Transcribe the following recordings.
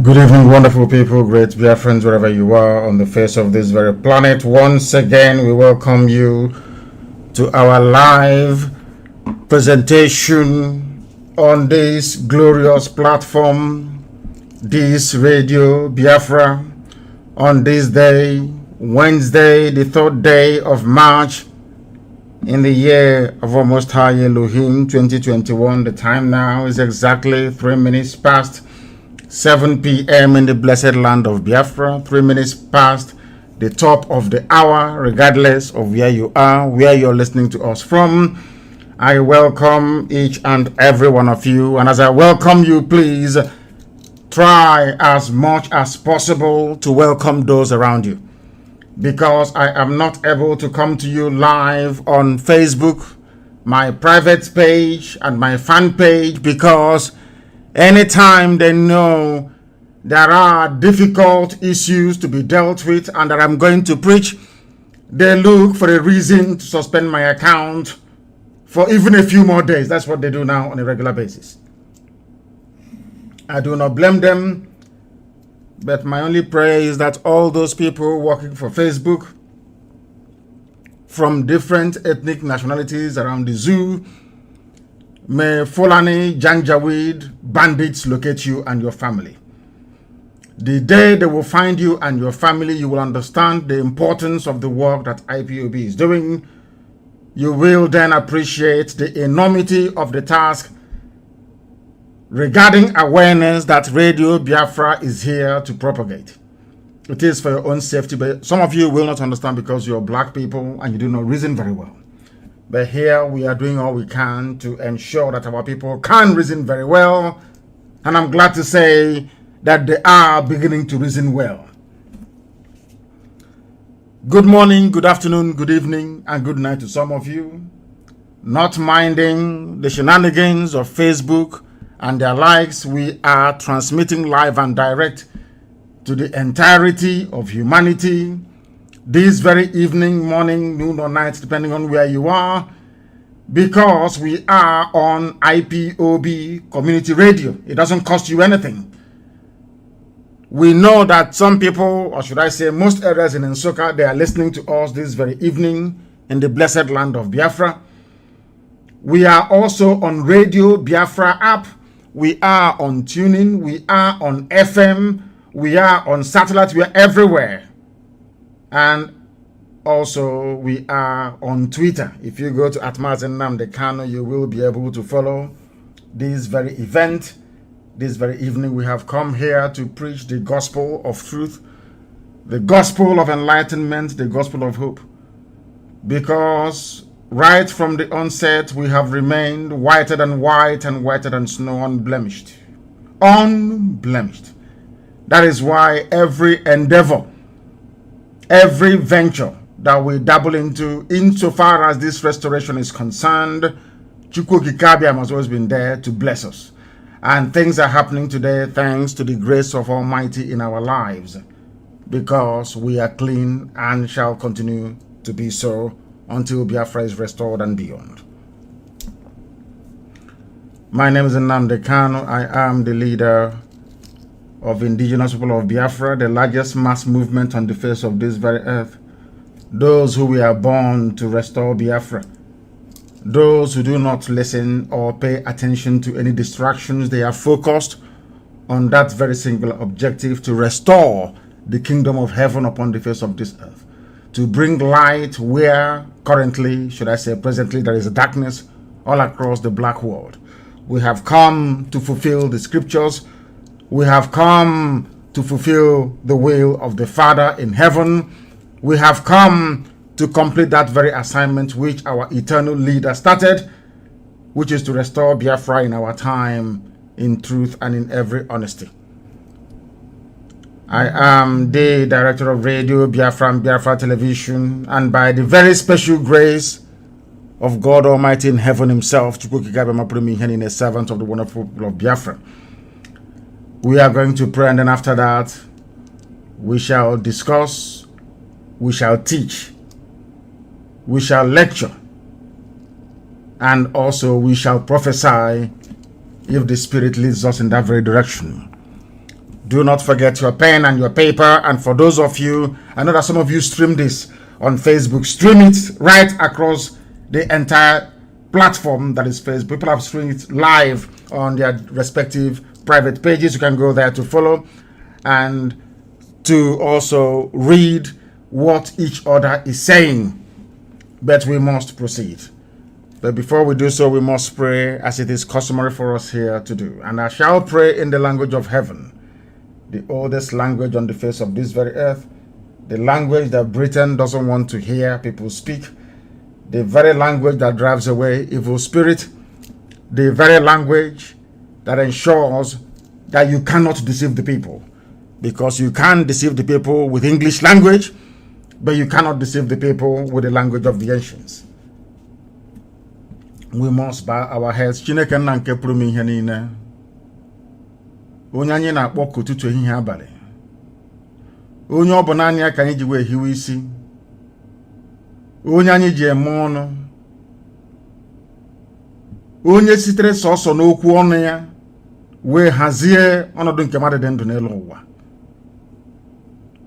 Good evening, wonderful people, great dear friends, wherever you are on the face of this very planet. Once again, we welcome you to our live presentation on this glorious platform, this Radio Biafra, on this day, Wednesday, the 3rd day of March, in the year of our Most High Elohim 2021. The time now is exactly 3 minutes past 7 p.m. in the blessed land of Biafra, 3 minutes past the top of the hour, regardless of where you are, where you're listening to us from. I welcome each and every one of you, and as I welcome you, please try as much as possible to welcome those around you, because I am not able to come to you live on Facebook, my private page and my fan page, because anytime they know there are difficult issues to be dealt with and that I'm going to preach, they look for a reason to suspend my account for even a few more days. That's what they do now on a regular basis. I do not blame them, but my only prayer is that all those people working for Facebook from different ethnic nationalities around the zoo, may Fulani, Janjaweed, bandits locate you and your family. The day they will find you and your family, you will understand the importance of the work that IPOB is doing. You will then appreciate the enormity of the task regarding awareness that Radio Biafra is here to propagate. It is for your own safety, but some of you will not understand because you're black people and you do not reason very well. But here we are doing all we can to ensure that our people can reason very well. And I'm glad to say that they are beginning to reason well. Good morning, good afternoon, good evening, and good night to some of you. Not minding the shenanigans of Facebook and their likes, we are transmitting live and direct to the entirety of humanity this very evening, morning, noon, or night, depending on where you are, because we are on IPOB Community Radio. It doesn't cost you anything. We know that some people, or should I say most areas in Nsukka, they are listening to us this very evening in the blessed land of Biafra. We are also on Radio Biafra app. We are on TuneIn. We are on FM. We are on satellite. We are everywhere. And also we are on Twitter. If you go to Mazi Nnamdi Kanu, you will be able to follow this very event. This very evening we have come here to preach the gospel of truth, the gospel of enlightenment, the gospel of hope. Because right from the onset we have remained whiter than white and whiter than snow, unblemished. Unblemished. That is why every endeavor, every venture that we dabble into, insofar as this restoration is concerned, Chukwu Kikabiam has always been there to bless us. And things are happening today thanks to the grace of Almighty in our lives, because we are clean and shall continue to be so until Biafra is restored and beyond. My name is Nnamdi Kanu. I am the leader of indigenous people of Biafra, the largest mass movement on the face of this very earth. Those who we are born to restore Biafra. Those who do not listen or pay attention to any distractions, they are focused on that very singular objective, to restore the kingdom of heaven upon the face of this earth. To bring light where currently, should I say presently, there is darkness all across the black world. We have come to fulfill the scriptures. We have come to fulfill the will of the Father in heaven. We have come to complete that very assignment which our eternal leader started, which is to restore Biafra in our time, in truth and in every honesty. I am the director of Radio Biafra and Biafra Television, and by the very special grace of God Almighty in heaven himself, Chukwu Kikabiam Apurumi, a servant of the wonderful people of Biafra, we are going to pray, and then after that, we shall discuss, we shall teach, we shall lecture, and also we shall prophesy if the Spirit leads us in that very direction. Do not forget your pen and your paper. And for those of you, I know that some of you stream this on Facebook. Stream it right across the entire platform that is Facebook. People have streamed it live on their respective private pages. You can go there to follow and to also read what each other is saying. But we must proceed. But before we do so, we must pray as it is customary for us here to do. And I shall pray in the language of heaven, the oldest language on the face of this very earth, the language that Britain doesn't want to hear people speak, the very language that drives away evil spirit, the very language that ensures that you cannot deceive the people. Because you can deceive the people with English language, but you cannot deceive the people with the language of the ancients. We must bow our heads. Chineke nna nke pụrụ m ihe niile. Onye anyị na-akpọ ụtụtụ ehihie abalị. Onye ọ bụ naanị ya ka anyị ji wee hiwe isi. Onye anyị ji eme ọnụ. Onye sitere sọsọ n'okwu ọnụ ya wee hazie ọnọdụ nke mmadụ dị ndụ n'elu ụwa.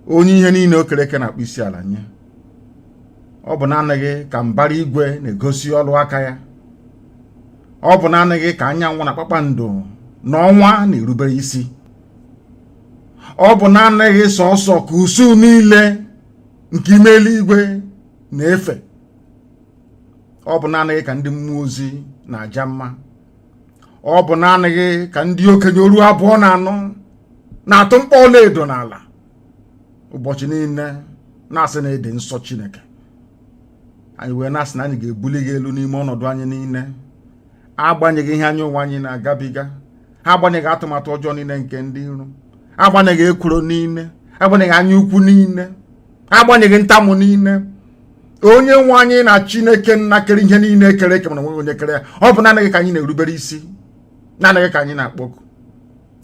Onye ihe niile o kere eke na-akpụ isi ala nye. Ọ bụ naanị gị ka mbara igwe na-egosi ọlụ aka ya. Ọ bụ naanị gị ka anyanwụ na kpakpando n'ọnwa na-erubere isi. Ọ bụ naanị gị sọsọ ka usu niile nke ime eluigwe na-efe. Ọ bụ naanị gị ka ndị mmụọ ozi na-aja mma. Ọ bụ naanị gị ka ndị okenye olu 24 na-atụ mkpọ ọlaedo n'ala ụbọchị niile na-asị na ịdị nsọ Chineke. Anyị wee na-asị na anyị ga-ebuli gị elu n'ime ọnọdụ anyị niile, agbanyeghị ihe anyị ụwa anyị na-agabiga, agbanyeghị atụmatụ ọjọọ niile nke ndị iro, agbanyeghị ekworo niile, agbanyeghị anya ukwu niile, agbanyeghị ntamu niile. Onye nwe anyị na Chineke nna kere ihe niile kere eke mana onye kere ya. Ọ bụ naanị gị ka anyị na-erubere isi, naanị gị ka anyị na-akpọku.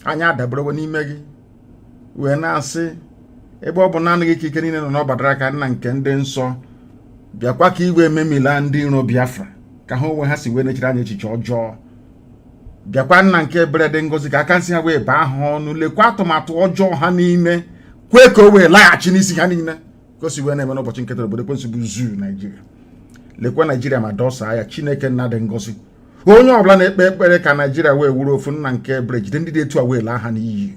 Anyị adaberewo n'ime gị wee na-asị ebe ọ bụ naanị gị ka ike niile nọ n'ọbadara aka nna nke ndị nsọ, bịakwa ka iwe ememila ndị iro Biafra ka ha onwe ha si wee nechere anyị echiche ọjọọ. Bịakwa nna nke ebere dị ngọzi ka aka nsị ha wee baa ha ọnụ, lekwa atụmatụ ọjọọ ha niile, kwee ka o wee laghachi n'isi ha niile ka o si wee na-eme n'ụbọchị nketa obodo ekwensu bụ zuu Naijiria. Lekwa Naijiria ma dọsa ya. Chineke nna dị ngọzi, onye ọbụla na-ekpe ekpere ka Naijiria wee wuru ofu nna nke ebere jide ndị dị etu a wee laa ha n'iyi.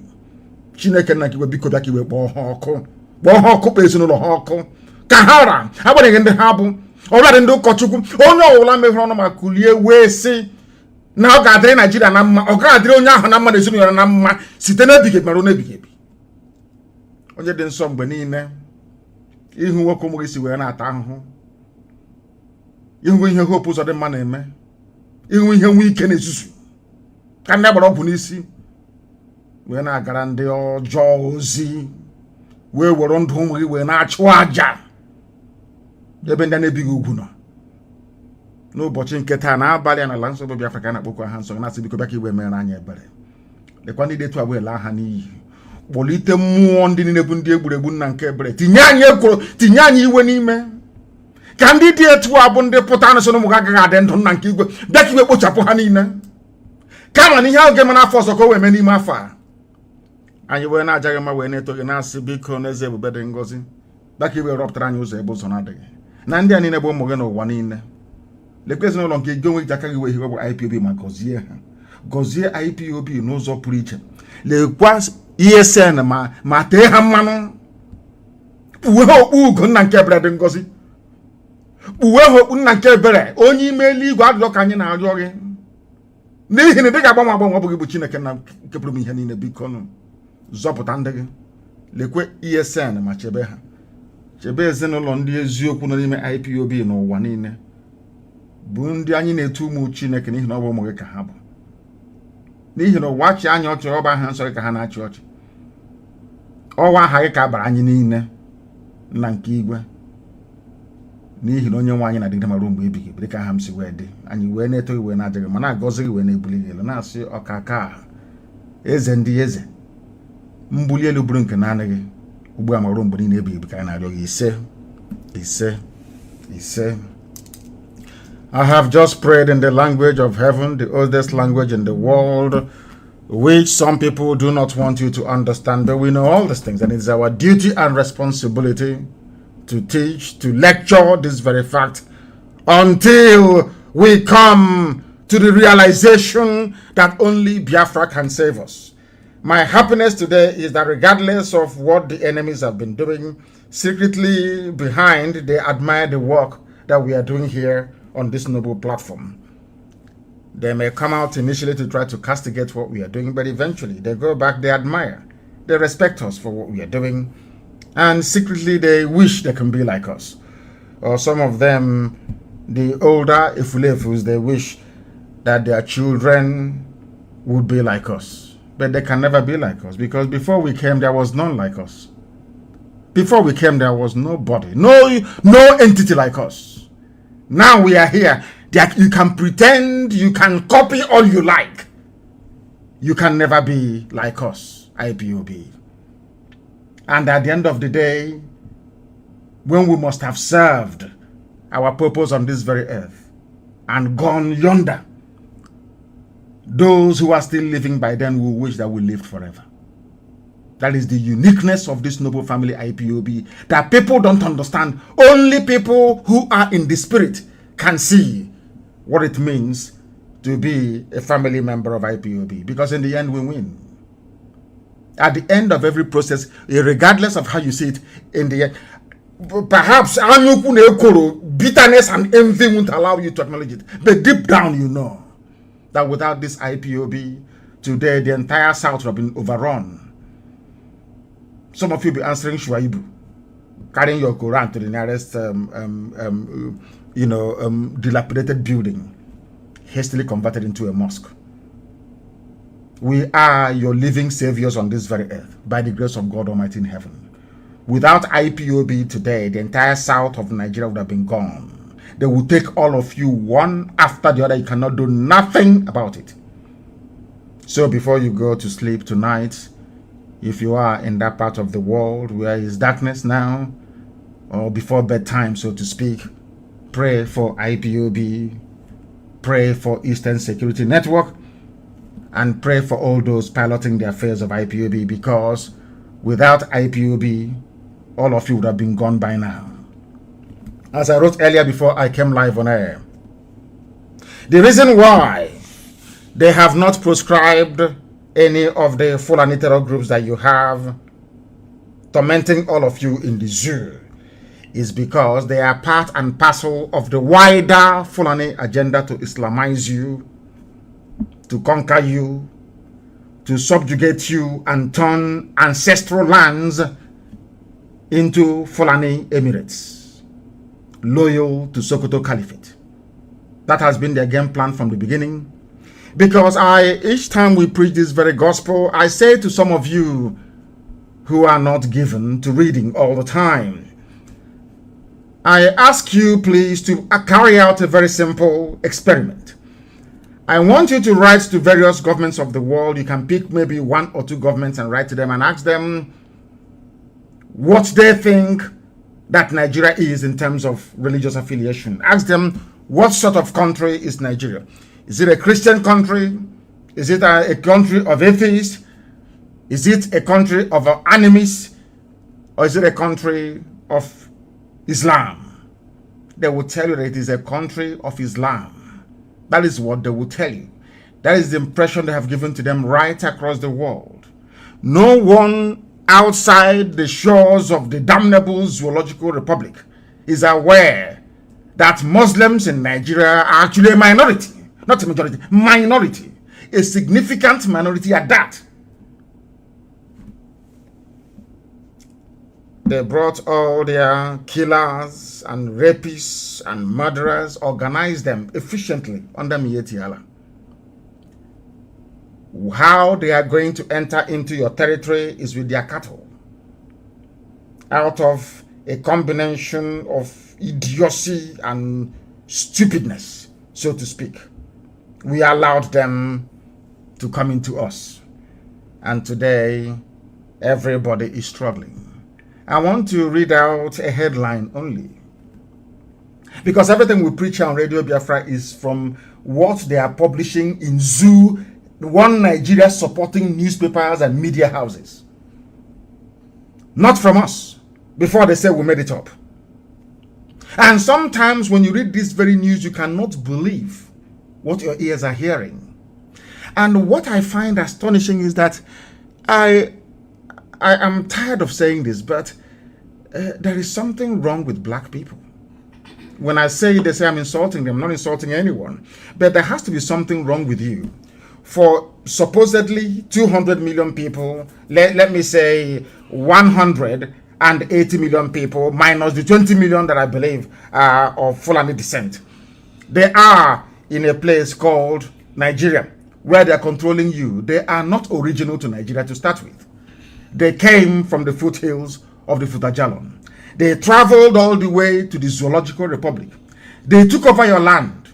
Chineke nna kiwe biko bịa ka iwe kpọọ ha ọkụ, kpọọ ezinụlọ ha ọkụ ka ha ra, agbanyeghị ndị ha bụ, ọbụladị ndị ụkọchukwu. Onye ọbụla mehụrụ ọnụ ma kulie wee sị na ọ ga-adịrị Naijiria na mma, ọ ga-adịrị onye ahụ na mma na ezinụlọ ya na mma site n'ebighị ebi marụ n'ebighị ebi. Onye dị nsọ mgbe niile, ihu nwoke ụmụ gị si wee na-ata ahụhụ, ihu ihe hope ụzọ dị mma na-eme, ihu ihe nwe ike na-ezuzu ka ndị agbara ọgwụ n'isi wee na-agara ndị ọjọọ ozi, wee were ndụ ụmụ gị wee na-achụ aja ebe ndị na-ebighị ugwu nọ. N'ụbọchị nke taa n'abalị a n'ala nsọ bụ Biafra ka a na-akpọkwa ha nsọ, na-asị biko bịa ka iwe mere anyị ebere. Lekwa ndị dị etu a wee laa ha n'iyi. Kpọlite mmụọ ndị niile bụ ndị egburegbu nna nke ebere, tinye anyị ekworo, tinye anyị iwe n'ime, ka ndị dị etu a bụ ndị pụta anụ sị na ụmụ gị agaghị adị ndụ nna nke igwe, bịa ka iwe kpochapụ ha niile. Kama na ihe ahụ ga-eme n'afọ ọzọ ka o wee mee n'ime afọ a. Anyị wee na-ajaghị mma wee na-eto gị na-asị biko n'eze ebube dị ngọzi, bịa ka iwe rọpụtara anyị ụzọ ebe ụzọ na-adịghị. Na ndị a niile bụ ụmụ gị n'ụwa niile. Lekwa ezinụlọ nke gị onwe gị aka gị wee hiwe bụ IPOB ma gọzie ha, gọzie IPOB n'ụzọ pụrụ iche. Lekwa ESN ma tee ha mmanụ, kpuwe ha okpu ugo nna nke ebere dị ngọzi, kpuwe ha okpu nna nke ebere onye ime eluigwe. Adịrọ ka anyị na-arịọ gị n'ihi na ị ga-agbanwe agbanwe, ọ bụghị bụ Chineke nna nke pụrụ m ihe niile. Biko nụ zọpụta ndị gị. Lekwe ESN ma chebe ha, chebe ezinụlọ ndị eziokwu nọ n'ime IPOB n'ụwa niile, bụ ndị anyị na-etu ụmụ Chineke n'ihi na ọ bụ ụmụ gị ka ha bụ. N'ihi na ụwa achị anyị ọchị, ọba aha nsọ gị ka ha na-achị ọchị. Ọwa aha gị ka abara anyị niile nna nke igwe, n'ihi na onye nwe anyị na-adịgide ma ruo mgbe ebighị ebi dịka aha m si wee dị. Anyị wee na-eto gị wee na-aja gị ma na-agọzi gị wee na-ebuli gị elu, na-asị ọkaka eze ndị eze, mbuli elu bụrụ nke naanị gị ugbu a ma ruo mgbe niile ebighị ebi ka anyị na-arịọ gị. Ise ise ise. I have just prayed in the language of heaven, the oldest language in the world. which some people do not want you to understand, but we know all these things, and it's our duty and responsibility to teach, to lecture this very fact until we come to the realization that only Biafra can save us. My happiness today is that regardless of what the enemies have been doing, secretly behind, they admire the work that we are doing here on this noble platform. They may come out initially to try to castigate what we are doing, but eventually they go back, they admire, they respect us for what we are doing, and secretly they wish they can be like us. Or some of them, the older Ifulefus, they wish that their children would be like us. But they can never be like us, because before we came, there was none like us. Before we came, there was nobody, no entity like us. Now we are here. You can pretend, you can copy all you like. You can never be like us, IPOB. And at the end of the day, when we must have served our purpose on this very earth and gone yonder, those who are still living by then will wish that we lived forever. That is the uniqueness of this noble family IPOB that people don't understand. Only people who are in the spirit can see what it means to be a family member of IPOB, because in the end we win. At the end of every process, regardless of how you see it, in the end, perhaps bitterness and envy won't allow you to acknowledge it, but deep down you know that without this IPOB, today the entire South would have been overrun. Some of you be answering Shuaibu, carrying your Quran to the nearest dilapidated building, hastily converted into a mosque. We are your living saviors on this very earth, by the grace of God Almighty in heaven. Without IPOB today, the entire south of Nigeria would have been gone. They will take all of you one after the other. You cannot do nothing about it. So before you go to sleep tonight, if you are in that part of the world where is darkness now, or before bedtime, so to speak, pray for IPOB, pray for Eastern Security Network, and pray for all those piloting the affairs of IPOB, because without IPOB, all of you would have been gone by now. As I wrote earlier before I came live on air, the reason why they have not proscribed any of the Fulani terror groups that you have tormenting all of you in the zoo is because they are part and parcel of the wider Fulani agenda to Islamize you, to conquer you, to subjugate you and turn ancestral lands into Fulani Emirates, loyal to Sokoto Caliphate. That has been their game plan from the beginning. Because each time we preach this very gospel, I say to some of you who are not given to reading all the time, I ask you please to carry out a very simple experiment. I want you to write to various governments of the world. You can pick maybe one or two governments and write to them and ask them what they think that Nigeria is in terms of religious affiliation. Ask them, what sort of country is Nigeria? Is it a Christian country? Is it a country of atheists? Is it a country of animists? Or is it a country of Islam? They will tell you that it is a country of Islam. That is what they will tell you. That is the impression they have given to them right across the world. No one outside the shores of the damnable Zoological Republic is aware that Muslims in Nigeria are actually a minority. Not a majority, minority. A significant minority at that. They brought all their killers and rapists and murderers, organized them efficiently under Miyetti Allah. How they are going to enter into your territory is with their cattle. Out of a combination of idiocy and stupidness, so to speak. We allowed them to come into us. And today, everybody is struggling. I want to read out a headline only. Because everything we preach on Radio Biafra is from what they are publishing in zoo one Nigeria supporting newspapers and media houses. Not from us, before they say we made it up. And sometimes when you read this very news, you cannot believe what your ears are hearing. And what I find astonishing is that I am tired of saying this, but there is something wrong with black people. When I say it, they say I'm insulting them. I'm not insulting anyone. But there has to be something wrong with you. For supposedly 200 million people, let me say 180 million people, minus the 20 million that I believe are of Fulani descent. They are in a place called Nigeria, where they are controlling you. They are not original to Nigeria to start with. They came from the foothills of the Futajalon. They traveled all the way to the Zoological Republic. They took over your land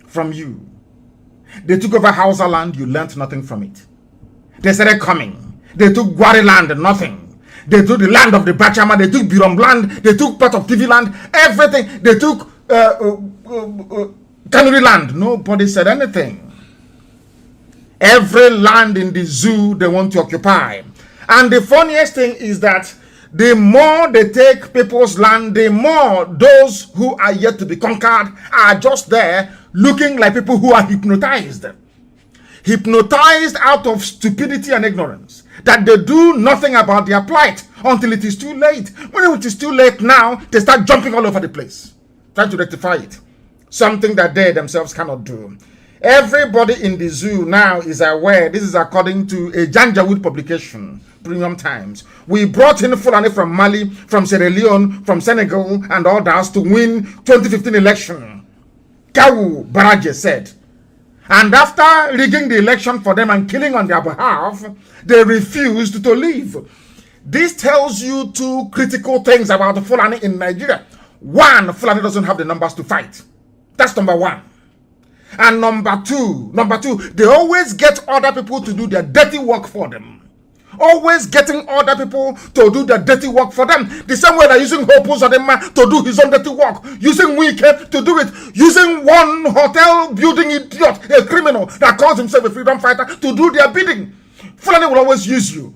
from you. They took over Hausa land, you learnt nothing from it. They started coming. They took Gwari land, nothing. They took the land of the Bachama, they took Birom land, they took part of TV land, everything. They took Kanuri land. Nobody said anything. Every land in the zoo they want to occupy. And the funniest thing is that the more they take people's land, the more those who are yet to be conquered are just there looking like people who are hypnotized. Hypnotized out of stupidity and ignorance. That they do nothing about their plight until it is too late. When it is too late now, they start jumping all over the place, trying to rectify it. Something that they themselves cannot do. Everybody in the zoo now is aware. This is according to a Janjaweed publication, Premium Times. We brought in Fulani from Mali, from Sierra Leone, from Senegal, and others to win 2015 election. Kawu Baraje said. And after rigging the election for them and killing on their behalf, they refused to leave. This tells you two critical things about the Fulani in Nigeria. One, Fulani doesn't have the numbers to fight. That's number one. And number two, they always get other people to do their dirty work for them. Always getting other people to do the dirty work for them. The same way they're using Hopu Zodema to do his own dirty work. Using Wike to do it. Using one hotel building idiot, a criminal that calls himself a freedom fighter, to do their bidding. Fulani will always use you.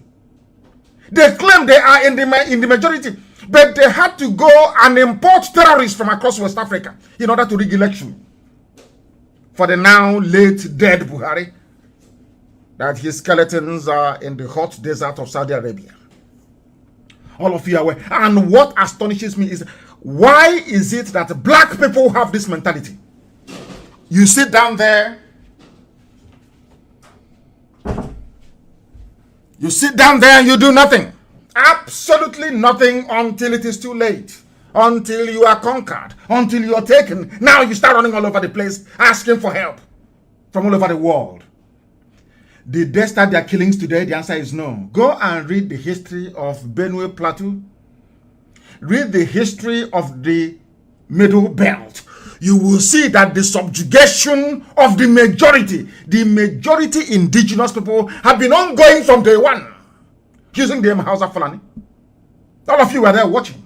They claim they are in the majority. But they had to go and import terrorists from across West Africa in order to rig election. For the now late dead Buhari, that his skeletons are in the hot desert of Saudi Arabia. All of you are aware. And what astonishes me is, why is it that black people have this mentality? You sit down there, and you do nothing. Absolutely nothing until it is too late. Until you are conquered. Until you are taken. Now you start running all over the place, asking for help from all over the world. Did they start their killings today? The answer is no. Go and read the history of Benue Plateau. Read the history of the Middle Belt. You will see that the subjugation of the majority indigenous people have been ongoing from day one. Using them Hausa Fulani. All of you were there watching.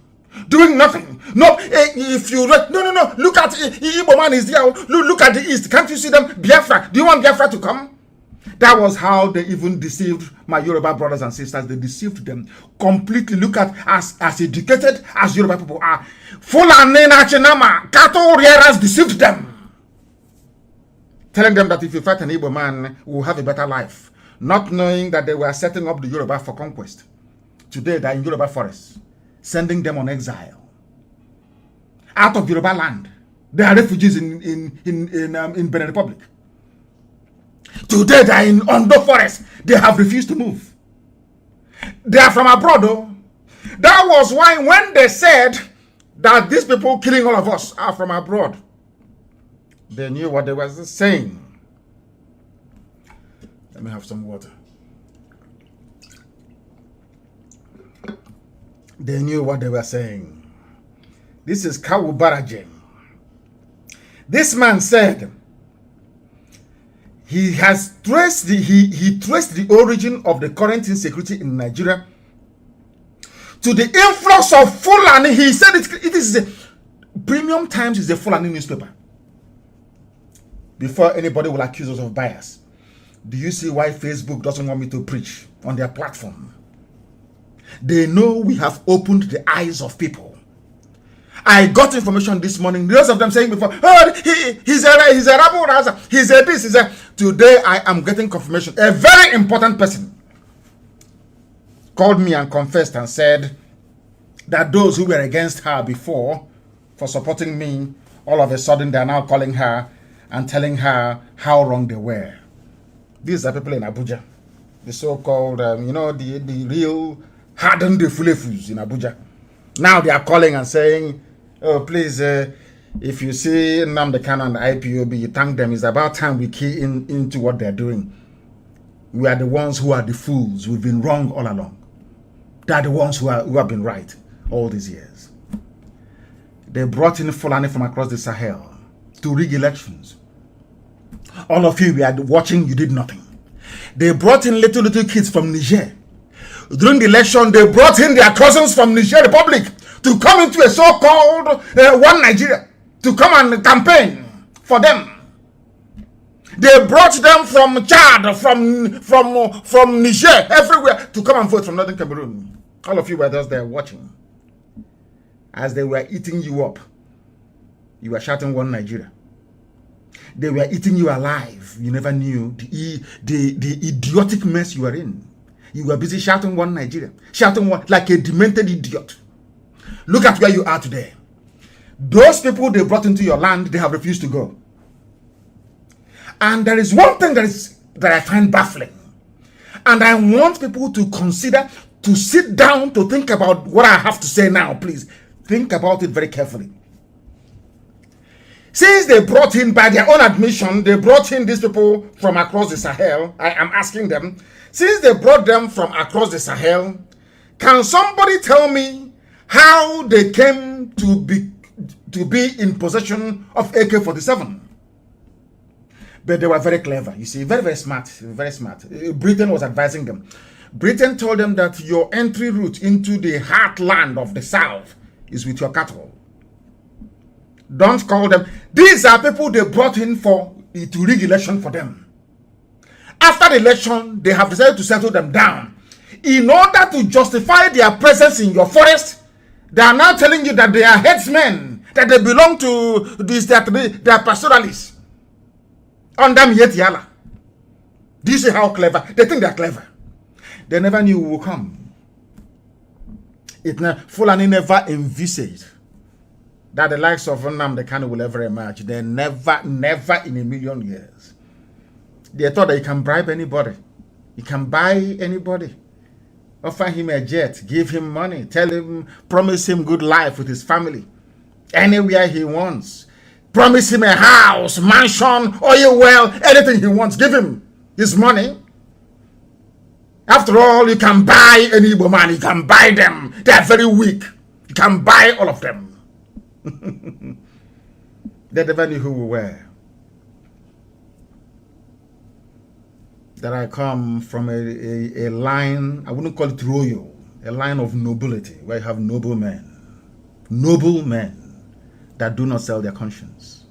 Doing nothing. No, if you no. Look at Igbo man is there. Look at the east. Can't you see them? Biafra. Do you want Biafra to come? That was how they even deceived my Yoruba brothers and sisters. They deceived them completely. Look at as educated as Yoruba people are. Fulani Nachinama, cattle rearers deceived them. Telling them that if you fight an Igbo man, we will have a better life. Not knowing that they were setting up the Yoruba for conquest. Today they are in Yoruba forests, sending them on exile. Out of Yoruba land. They are refugees in Benin Republic. Today they are in Ondo Forest. They have refused to move. They are from abroad though. That was why when they said that these people killing all of us are from abroad, they knew what they were saying. Let me have some water. They knew what they were saying. This is Kawu Baraje. This man said he has traced he traced the origin of the current insecurity in Nigeria to the influx of Fulani. He said it is a Premium Times is a Fulani newspaper. Before anybody will accuse us of bias, Do you see why Facebook doesn't want me to preach on their platform? They know we have opened the eyes of people. I got information this morning. The rest of them saying before, oh, he's a rabble rouser, he's a this, he's a... Today I am getting confirmation. A very important person called me and confessed and said that those who were against her before for supporting me, all of a sudden they are now calling her and telling her how wrong they were. These are people in Abuja, the so-called, the real hardened fulefus in Abuja. Now they are calling and saying, oh, please, if you see Nnamdi Kanu and the IPOB, you thank them. It's about time we key into what they're doing. We are the ones who are the fools. We've been wrong all along. They are the ones who have been right all these years. They brought in Fulani from across the Sahel to rig elections. All of you were watching, you did nothing. They brought in little kids from Niger. During the election, they brought in their cousins from Niger Republic to come into a so-called one Nigeria, to come and campaign for them. They brought them from Chad, from Niger, everywhere, to come and vote from Northern Cameroon. All of you were just there watching. As they were eating you up, you were shouting one Nigeria. They were eating you alive. You never knew the idiotic mess you were in. You were busy shouting one Nigeria, shouting one like a demented idiot. Look at where you are today. Those people they brought into your land, they have refused to go. And there is one thing that I find baffling. And I want people to consider, to sit down, to think about what I have to say now, please. Think about it very carefully. Since they brought in, by their own admission, they brought in these people from across the Sahel, I am asking them, since they brought them from across the Sahel, can somebody tell me how they came to be in possession of AK-47? But they were very clever, you see, very, very smart, very smart. Britain was advising them. Britain told them that your entry route into the heartland of the South is with your cattle. Don't call them. These are people they brought in to rig election for them. After the election, they have decided to settle them down. In order to justify their presence in your forest, they are now telling you that they are headsmen, that they belong to this, that they are pastoralists. Under Yetiala. Do you see how clever? They think they are clever. They never knew who would come. Fulani never envisaged that the likes of Nnamdi Kanu will ever emerge. They never in a million years. They thought that you can bribe anybody. You can buy anybody. Offer him a jet, give him money, tell him, promise him good life with his family. Anywhere he wants. Promise him a house, mansion, oil well, anything he wants. Give him his money. After all, you can buy any Igbo man. You can buy them. They are very weak. You can buy all of them. They never knew who we were. That I come from a line, I wouldn't call it royal, a line of nobility, where you have noble men that do not sell their conscience.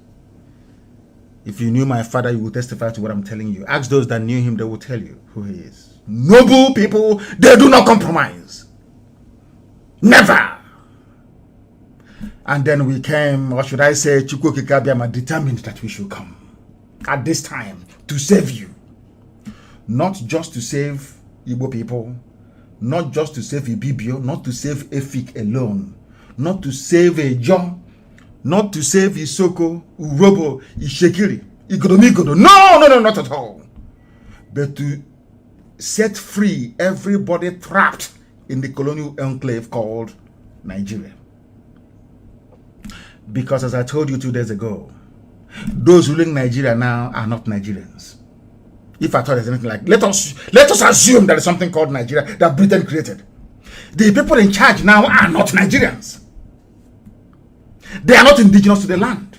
If you knew my father, you would testify to what I'm telling you. Ask those that knew him, they will tell you who he is. Noble people, they do not compromise. Never. And then we came, or should I say, Chukwu Kikabiama determined that we should come at this time to save you. Not just to save Igbo people, not just to save Ibibio, not to save Efik alone, not to save Ejo, not to save Isoko, Urobo, Ishekiri, Igodomigodo. No, not at all. But to set free everybody trapped in the colonial enclave called Nigeria. Because as I told you 2 days ago, those ruling Nigeria now are not Nigerians. If I thought there's anything like, let us assume there is something called Nigeria that Britain created. The people in charge now are not Nigerians. They are not indigenous to the land.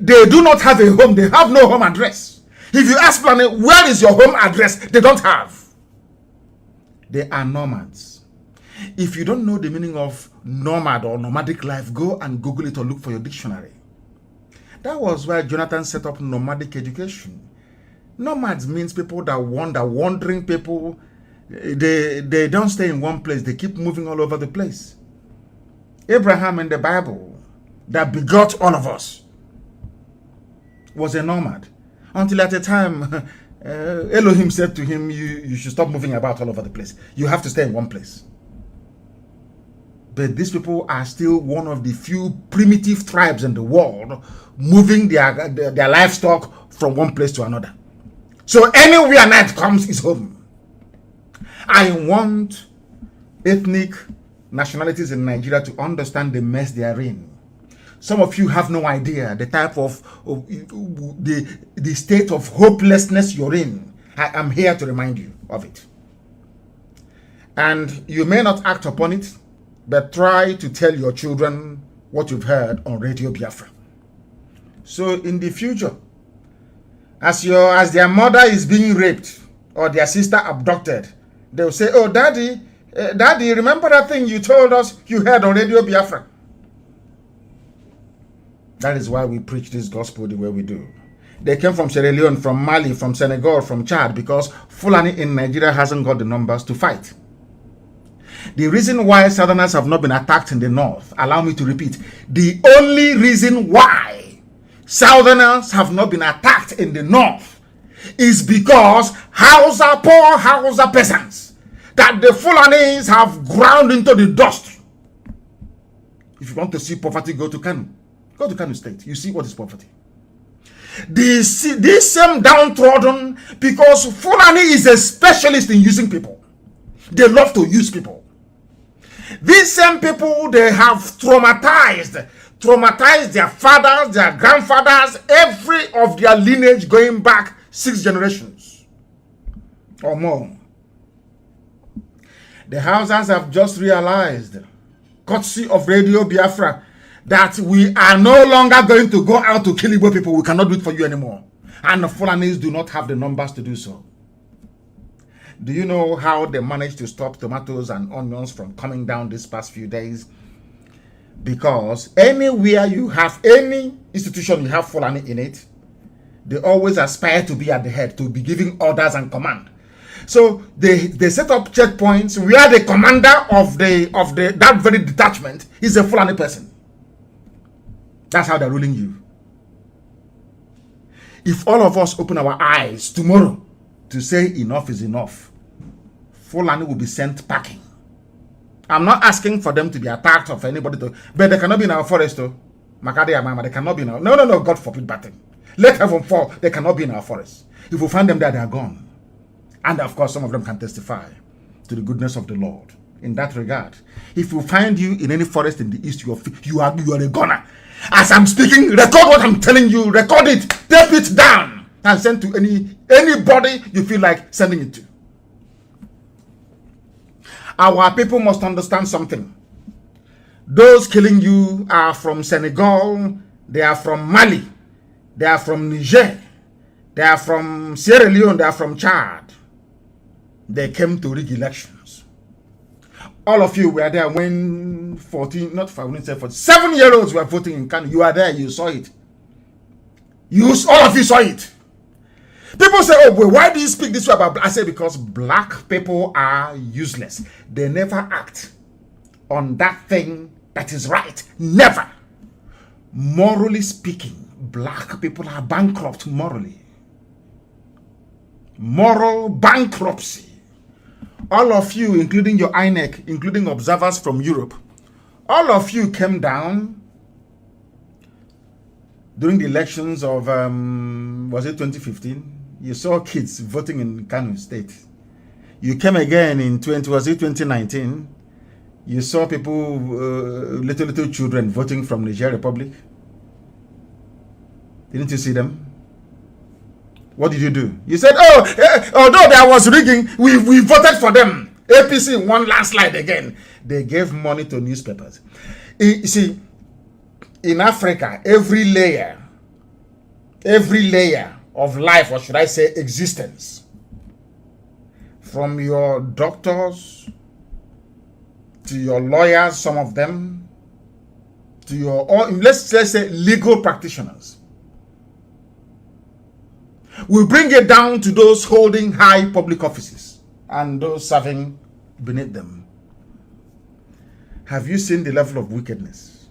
They do not have a home. They have no home address. If you ask Planet, where is your home address? They don't have. They are nomads. If you don't know the meaning of nomad or nomadic life, go and Google it or look for your dictionary. That was why Jonathan set up nomadic education. Nomads means people that wander, wandering people. They don't stay in one place. They keep moving all over the place. Abraham in the Bible, that begot all of us, was a nomad. Until at a time, Elohim said to him, you should stop moving about all over the place. You have to stay in one place. But these people are still one of the few primitive tribes in the world moving their livestock from one place to another. So anywhere night comes is home. I want ethnic nationalities in Nigeria to understand the mess they are in. Some of you have no idea the type of the state of hopelessness you're in. I am here to remind you of it. And you may not act upon it, but try to tell your children what you've heard on Radio Biafra. So in the future, as their mother is being raped or their sister abducted, they'll say, oh, Daddy, remember that thing you told us you heard on Radio Biafra? That is why we preach this gospel the way we do. They came from Sierra Leone, from Mali, from Senegal, from Chad, because Fulani in Nigeria hasn't got the numbers to fight. The reason why Southerners have not been attacked in the north, allow me to repeat, the only reason why Southerners have not been attacked in the north is because poor Hausa peasants that the Fulanis have ground into the dust. If you want to see poverty, go to Kanu. Go to Kanu State. You see what is poverty. This same downtrodden, because Fulani is a specialist in using people. They love to use people. These same people, they have traumatized their fathers, their grandfathers, every of their lineage going back 6 generations or more. The Hausas have just realized, courtesy of Radio Biafra, that we are no longer going to go out to kill Igbo people. We cannot do it for you anymore. And the Fulanis do not have the numbers to do so. Do you know how they managed to stop tomatoes and onions from coming down these past few days? Because anywhere you have any institution, you have Fulani in it, they always aspire to be at the head, to be giving orders and command. So they set up checkpoints where the commander of that very detachment is a Fulani person. That's how they're ruling you. If all of us open our eyes tomorrow to say enough is enough, Fulani will be sent packing. I'm not asking for them to be attacked or for anybody to, but they cannot be in our forest though. Makade Amama, they cannot be in our, no, God forbid bad thing. Let heaven fall, they cannot be in our forest. If we find them there, they are gone. And of course, some of them can testify to the goodness of the Lord. In that regard, if we find you in any forest in the east, you are a goner. As I'm speaking, record what I'm telling you, record it, tape it down, and send to anybody you feel like sending it to. Our people must understand something. Those killing you are from Senegal, they are from Mali, they are from Niger, they are from Sierra Leone, they are from Chad. They came to rig elections. All of you were there when 7-year-olds were voting in Kanu. You were there, you saw it. All of you saw it. People say, oh, well, why do you speak this way about black? I say, because black people are useless. They never act on that thing that is right. Never. Morally speaking, black people are bankrupt morally. Moral bankruptcy. All of you, including your INEC, including observers from Europe, all of you came down during the elections of, was it 2015? You saw kids voting in Kanu State. You came again in 2019? You saw people, little children voting from Niger Republic. Didn't you see them? What did you do? You said, oh, although there was rigging, we voted for them. APC won landslide again. They gave money to newspapers. You see, in Africa, every layer of life, or should I say existence, from your doctors to your lawyers, some of them, to your, or let's say legal practitioners. We bring it down to those holding high public offices and those serving beneath them. Have you seen the level of wickedness?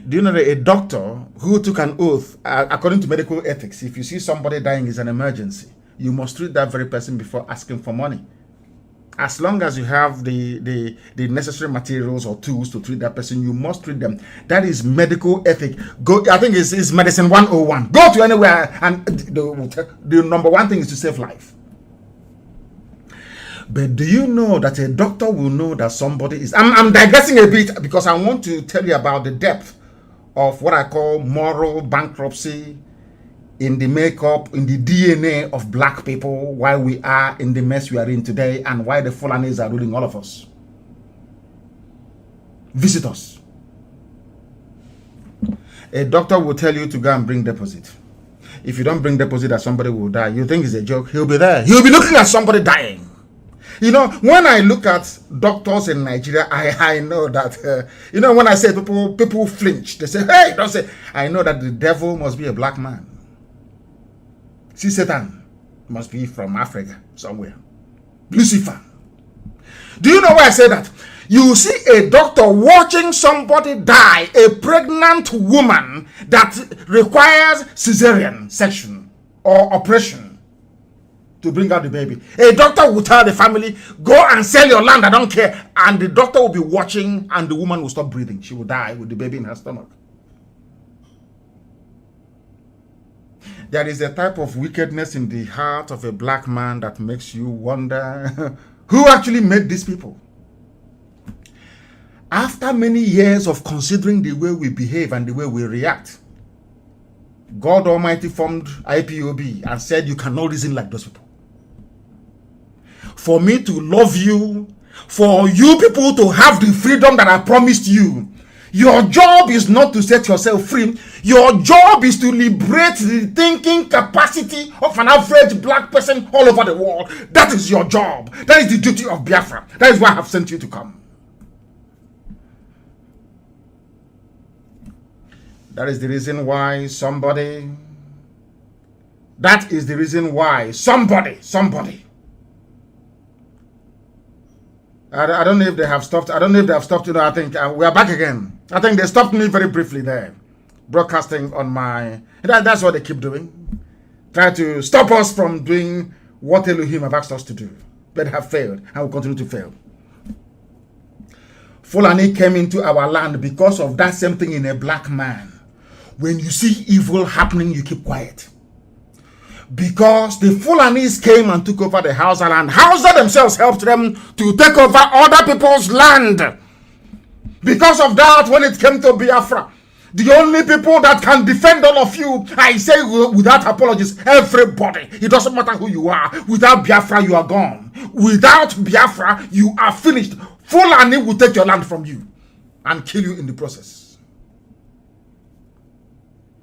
Do you know that a doctor who took an oath, according to medical ethics, if you see somebody dying is an emergency, you must treat that very person before asking for money. As long as you have the necessary materials or tools to treat that person, you must treat them. That is medical ethic. Go, I think it's medicine 101. Go to anywhere, and the number one thing is to save life. But do you know that a doctor will know that somebody is... I'm digressing a bit because I want to tell you about the depth of what I call moral bankruptcy in the makeup, in the DNA of black people, why we are in the mess we are in today, and why the Fulanis are ruling all of us. Visit us. A doctor will tell you to go and bring deposit. If you don't bring deposit, that somebody will die. You think it's a joke? He'll be there. He'll be looking at somebody dying. You know, when I look at doctors in Nigeria, I know that, you know, when I say people flinch, they say, hey, don't say, I know that the devil must be a black man. See, Satan must be from Africa somewhere. Lucifer. Do you know why I say that? You see a doctor watching somebody die, a pregnant woman that requires cesarean section or operation to bring out the baby. A doctor will tell the family, go and sell your land, I don't care. And the doctor will be watching and the woman will stop breathing. She will die with the baby in her stomach. There is a type of wickedness in the heart of a black man that makes you wonder who actually made these people. After many years of considering the way we behave and the way we react, God Almighty formed IPOB and said you cannot reason like those people. For me to love you, for you people to have the freedom that I promised you, your job is not to set yourself free. Your job is to liberate the thinking capacity of an average black person all over the world. That is your job. That is the duty of Biafra. That is why I have sent you to come. That is the reason why somebody, I don't know if they have stopped. I don't know if they have stopped. You know, I think we are back again. I think they stopped me very briefly there. Broadcasting on my... That's what they keep doing. Try to stop us from doing what Elohim have asked us to do. But have failed and will continue to fail. Fulani came into our land because of that same thing in a black man. When you see evil happening, you keep quiet. Because the Fulanis came and took over the Hausa land. Hausa themselves helped them to take over other people's land. Because of that, when it came to Biafra, the only people that can defend all of you, I say without apologies, everybody. It doesn't matter who you are. Without Biafra, you are gone. Without Biafra, you are finished. Fulani will take your land from you and kill you in the process.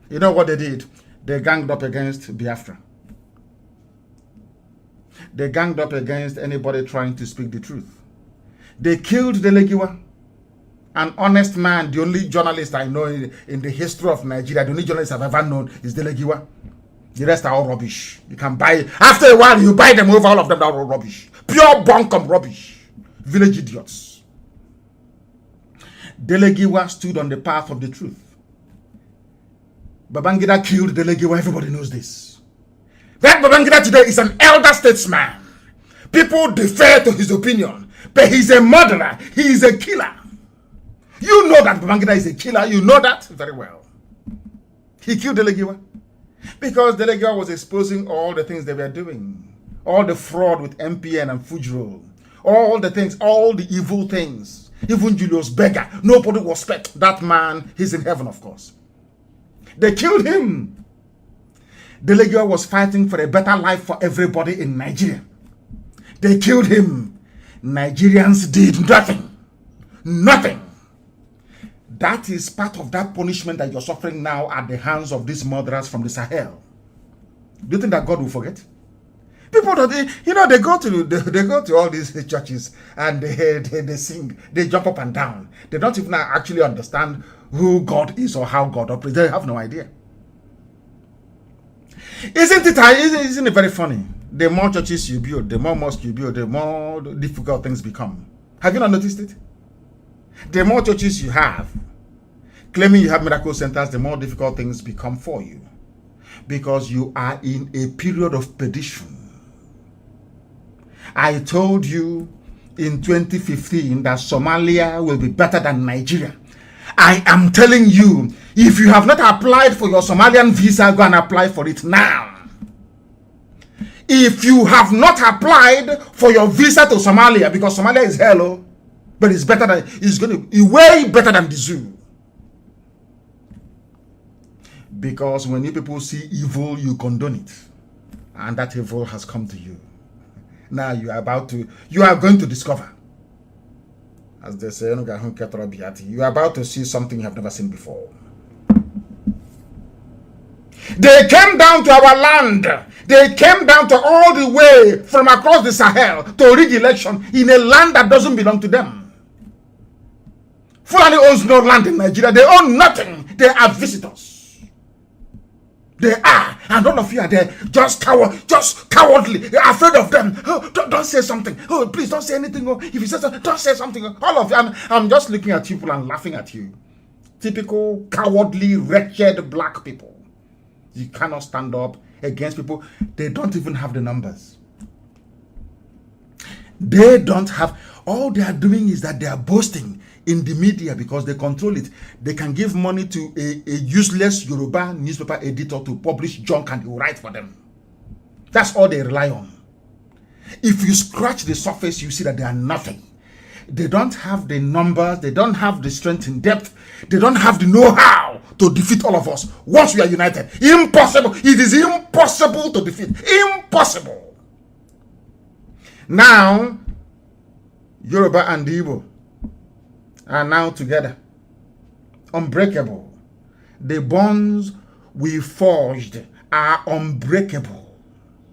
You know what they did? They ganged up against Biafra. They ganged up against anybody trying to speak the truth. They killed Delegiwa, an honest man, the only journalist I know in the history of Nigeria, the only journalist I've ever known is Delegiwa. The rest are all rubbish. You can buy, after a while, you buy them over, all of them are all rubbish. Pure bunkum rubbish. Village idiots. Delegiwa stood on the path of the truth. Babangida killed Delegiwa, everybody knows this. That Babangida today is an elder statesman. People defer to his opinion, but he's a murderer. He is a killer. You know that Babangida is a killer. You know that very well. He killed Delegiwa because Delegiwa was exposing all the things they were doing. All the fraud with MPN and Fujro. All the things, all the evil things. Even Julius Berger. Nobody will respect that man. He's in heaven, of course. They killed him. Delegiwa was fighting for a better life for everybody in Nigeria. They killed him. Nigerians did nothing. Nothing. That is part of that punishment that you're suffering now at the hands of these murderers from the Sahel. Do you think that God will forget? People don't, they go to all these churches and they sing, they jump up and down. They don't even actually understand who God is or how God operates. They have no idea. Isn't it very funny? The more churches you build, the more mosques you build, the more difficult things become. Have you not noticed it? The more churches you have, claiming you have miracle centers, the more difficult things become for you. Because you are in a period of perdition. I told you in 2015 that Somalia will be better than Nigeria. I am telling you, if you have not applied for your Somalian visa, go and apply for it now. If you have not applied for your visa to Somalia, because Somalia is hello, but it's better than, it's going to be way better than the zoo. Because when you people see evil, you condone it. And that evil has come to you. Now you are going to discover. As they say, you are about to see something you have never seen before. They came down to our land. They came down to all the way from across the Sahel to rig election in a land that doesn't belong to them. Fulani owns no land in Nigeria. They own nothing. They are visitors. They are, and all of you are there, just cowardly, afraid of them. Oh, don't say something. Oh, please don't say anything. Oh, if you say something, don't say something. All of you, I'm just looking at people and laughing at you. Typical cowardly, wretched black people. You cannot stand up against people. They don't even have the numbers. They don't have. All they are doing is that they are boasting in the media because they control it. They can give money to a useless Yoruba newspaper editor to publish junk and he will write for them. That's all they rely on. If you scratch the surface, you see that they are nothing. They don't have the numbers. They don't have the strength in depth. They don't have the know-how to defeat all of us once we are united. Impossible. It is impossible to defeat. Impossible. Now, Yoruba and Igbo are now together. Unbreakable. The bonds we forged are unbreakable.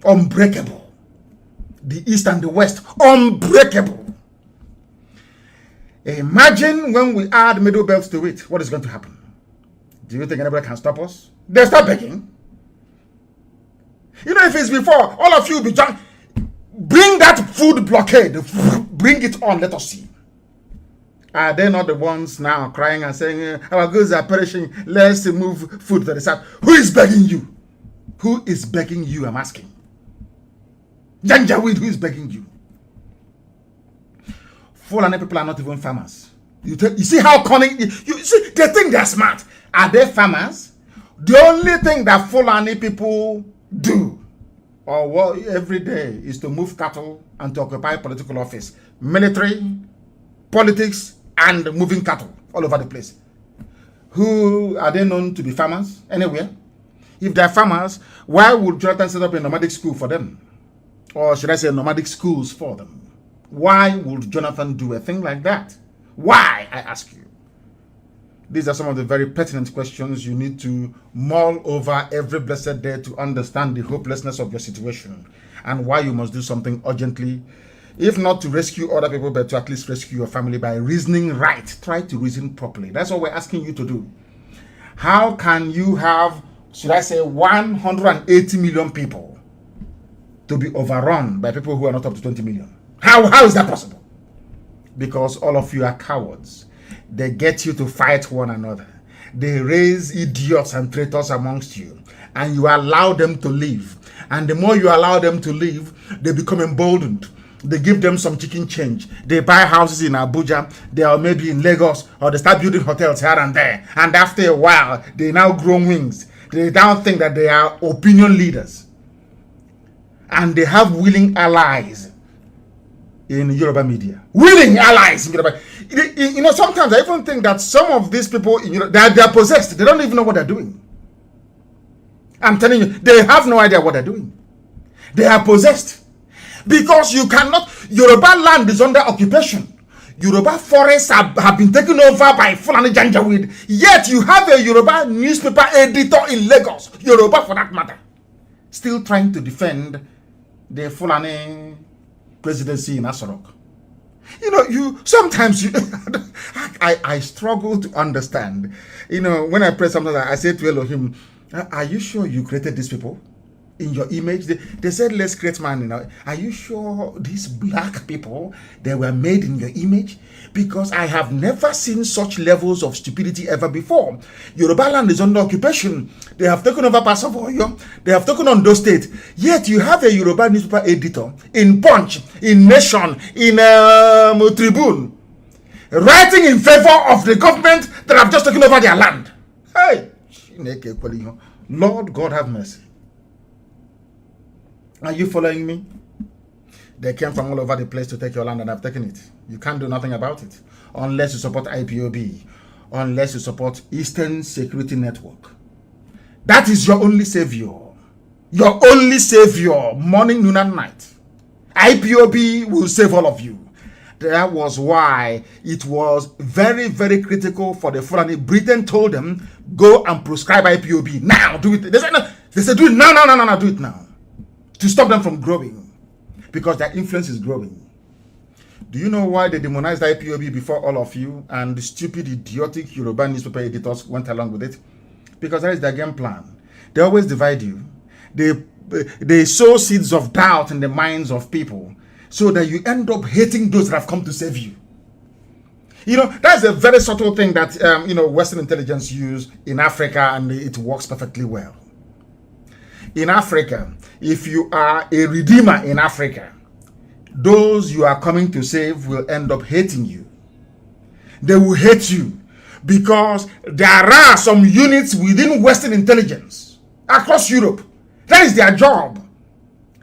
Unbreakable. The East and the West, unbreakable. Imagine when we add middle belts to it, what is going to happen? Do you think anybody can stop us? They'll start begging. You know, if it's before, all of you will be drunk. Bring that food blockade. Bring it on, let us see. Are they not the ones now crying and saying, our goods are perishing, let's move food to the south? Who is begging you? Who is begging you, I'm asking? Janjaweed, who is begging you? Fulani people are not even farmers. You see how cunning, you see, they think they're smart. Are they farmers? The only thing that Fulani people do, or what every day, is to move cattle and to occupy political office. Military, politics, and moving cattle all over the place. Who are they known to be farmers anywhere? If they're farmers, why would Jonathan set up a nomadic school for them? Or should I say nomadic schools for them? Why would Jonathan do a thing like that? Why, I ask you? These are some of the very pertinent questions you need to mull over every blessed day to understand the hopelessness of your situation and why you must do something urgently, if not to rescue other people, but to at least rescue your family by reasoning right. Try to reason properly. That's what we're asking you to do. How can you have, should I say, 180 million people to be overrun by people who are not up to 20 million? How is that possible? Because all of you are cowards. They get you to fight one another. They raise idiots and traitors amongst you, and you allow them to live. And the more you allow them to live, they become emboldened. They give them some chicken change. They buy houses in Abuja. They are maybe in Lagos, or they start building hotels here and there. And after a while, they now grow wings. They now think that they are opinion leaders. And they have willing allies in Yoruba media. Willing allies in Yoruba. You know, sometimes I even think that some of these people in Europe, they are possessed. They don't even know what they're doing. I'm telling you, they have no idea what they're doing. They are possessed. Because you cannot, Yoruba land is under occupation. Yoruba forests have been taken over by Fulani Janjaweed. Yet you have a Yoruba newspaper editor in Lagos, Yoruba for that matter, still trying to defend the Fulani presidency in Asorok. You know, sometimes I struggle to understand. You know, when I pray sometimes, I say to Elohim, are you sure you created these people? in your image. They said, let's create man. Are you sure these black people, they were made in your image? Because I have never seen such levels of stupidity ever before. Yoruba land is under occupation. They have taken over parts of Oyo. They have taken on those states. Yet you have a Yoruba newspaper editor in Punch, in Nation, in Tribune, writing in favor of the government that have just taken over their land. Hey, Lord God have mercy. Are you following me? They came from all over the place to take your land and have taken it. You can't do nothing about it unless you support IPOB, unless you support Eastern Security Network. That is your only savior. Your only savior, morning, noon, and night. IPOB will save all of you. That was why it was very, very critical for the Fulani. Britain told them, go and prescribe IPOB now. Do it. They said, no. They said, do it now, do it now. To stop them from growing. Because their influence is growing. Do you know why they demonized IPOB before all of you and the stupid, idiotic Yoruba newspaper editors went along with it? Because that is their game plan. They always divide you. They sow seeds of doubt in the minds of people so that you end up hating those that have come to save you. That's a very subtle thing that, Western intelligence use in Africa, and it works perfectly well. In Africa, if you are a redeemer in Africa, those you are coming to save will end up hating you. They will hate you because there are some units within Western intelligence across Europe. That is their job.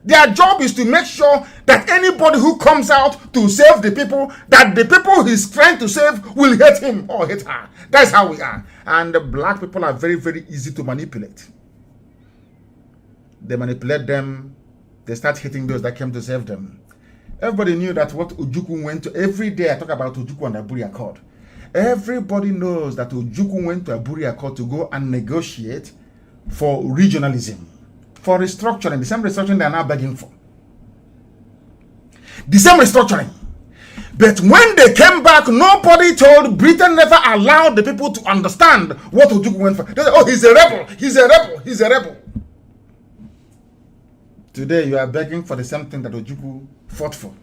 Their job is to make sure that anybody who comes out to save the people, that the people he's trying to save will hate him or hate her. That's how we are. And the black people are very, very easy to manipulate. They manipulate them. They start hitting those that came to save them. Everybody knew that what Ojukwu went to. Every day I talk about Ojukwu and Aburi Accord. Everybody knows that Ojukwu went to Aburi Accord to go and negotiate for regionalism, for restructuring, the same restructuring they are now begging for. The same restructuring. But when they came back, nobody told, Britain never allowed the people to understand what Ojukwu went for. They said, oh, he's a rebel, he's a rebel, he's a rebel. Today, you are begging for the same thing that Ojukwu fought for.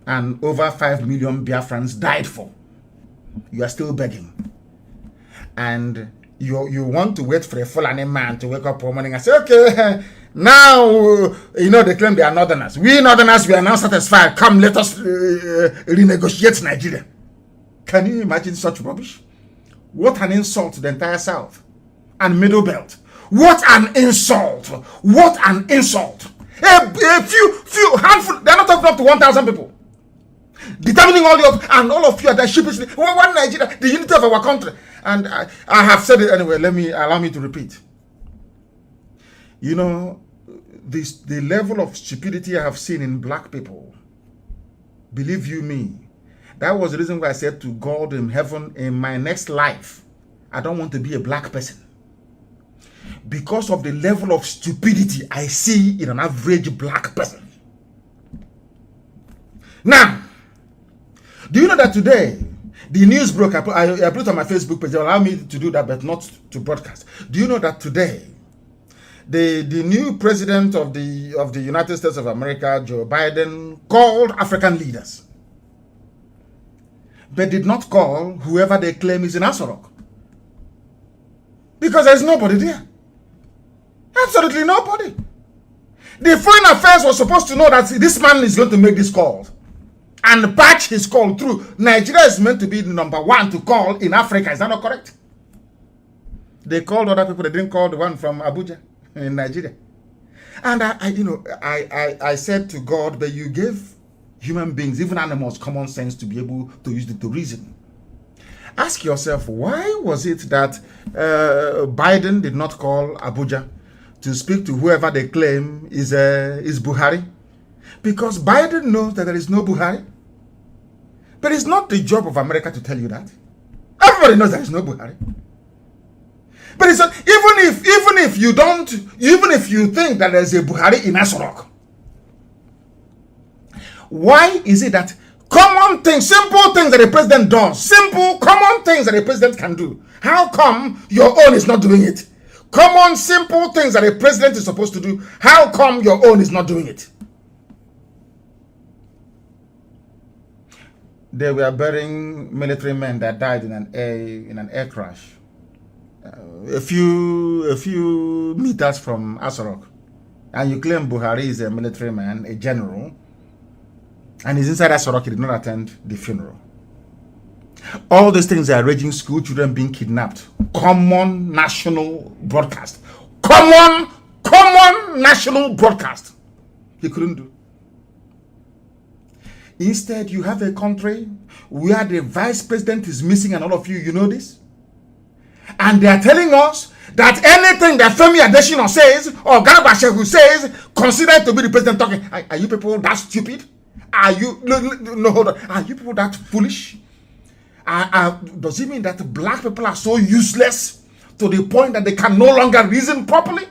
And over 5 million Biafrans died for. You are still begging. And you want to wait for a Fulani man to wake up one morning and say, okay, now, they claim they are Northerners. We Northerners, we are now satisfied. Come, let us renegotiate Nigeria. Can you imagine such rubbish? What an insult to the entire South and Middle Belt. What an insult! What an insult! A few handful, they're not talking up to 1,000 people. Determining all of you are that sheepishly. One Nigeria, the unity of our country. And I have said it anyway, allow me to repeat. The level of stupidity I have seen in black people, believe you me, that was the reason why I said to God in heaven, in my next life, I don't want to be a black person. Because of the level of stupidity I see in an average black person. Now, do you know that today, the news broke, I put it on my Facebook page, allow me to do that, but not to broadcast. Do you know that today, the new president of the United States of America, Joe Biden, called African leaders, but did not call whoever they claim is in Asorok. Because there's nobody there. Absolutely nobody. The Foreign Affairs was supposed to know that this man is going to make this call and patch his call through. Nigeria is meant to be the number one to call in Africa. Is that not correct? They called other people. They didn't call the one from Abuja in Nigeria. And I said to God, but you gave human beings, even animals, common sense to be able to use it to reason. Ask yourself, why was it that Biden did not call Abuja to speak to whoever they claim is Buhari? Because Biden knows that there is no Buhari. But it's not the job of America to tell you that. Everybody knows there is no Buhari. But it's even if you think that there's a Buhari in Asorok, why is it that common things, simple things that the president does, simple, common things that the president can do, how come your own is not doing it? Common, simple things that a president is supposed to do. How come your own is not doing it? They were burying military men that died in an air crash. A few meters from Asarok. And you claim Buhari is a military man, a general, and he's inside Asarok. He did not attend the funeral. All these things are raging, school children being kidnapped. Common national broadcast. Common national broadcast. He couldn't do. Instead, you have a country where the vice president is missing, and all of you know this. And they are telling us that anything that Femi Adesina says or Garba Shehu says, considered to be the president talking. Are you people that stupid? Are you no hold on? Are you people that foolish? Does it mean that black people are so useless to the point that they can no longer reason properly?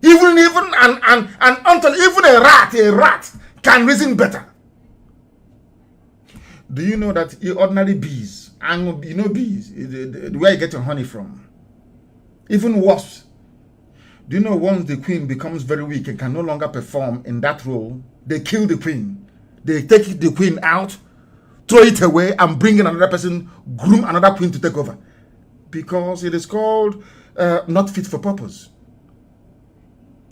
Even and until even a rat can reason better. Do you know that ordinary bees, and you know bees, where you get your honey from, even wasps, do you know once the queen becomes very weak and can no longer perform in that role, they kill the queen. They take the queen out, throw it away, and bring in another person, groom another queen to take over. Because it is called not fit for purpose.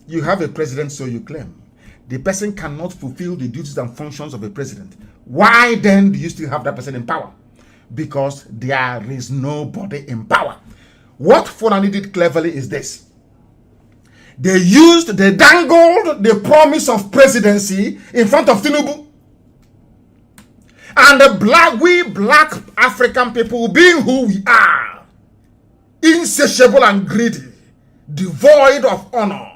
You have a president, so you claim. The person cannot fulfill the duties and functions of a president. Why then do you still have that person in power? Because there is nobody in power. What Fulani did cleverly is this. They dangled the promise of presidency in front of Tinubu. And we black African people, being who we are, insatiable and greedy, devoid of honor,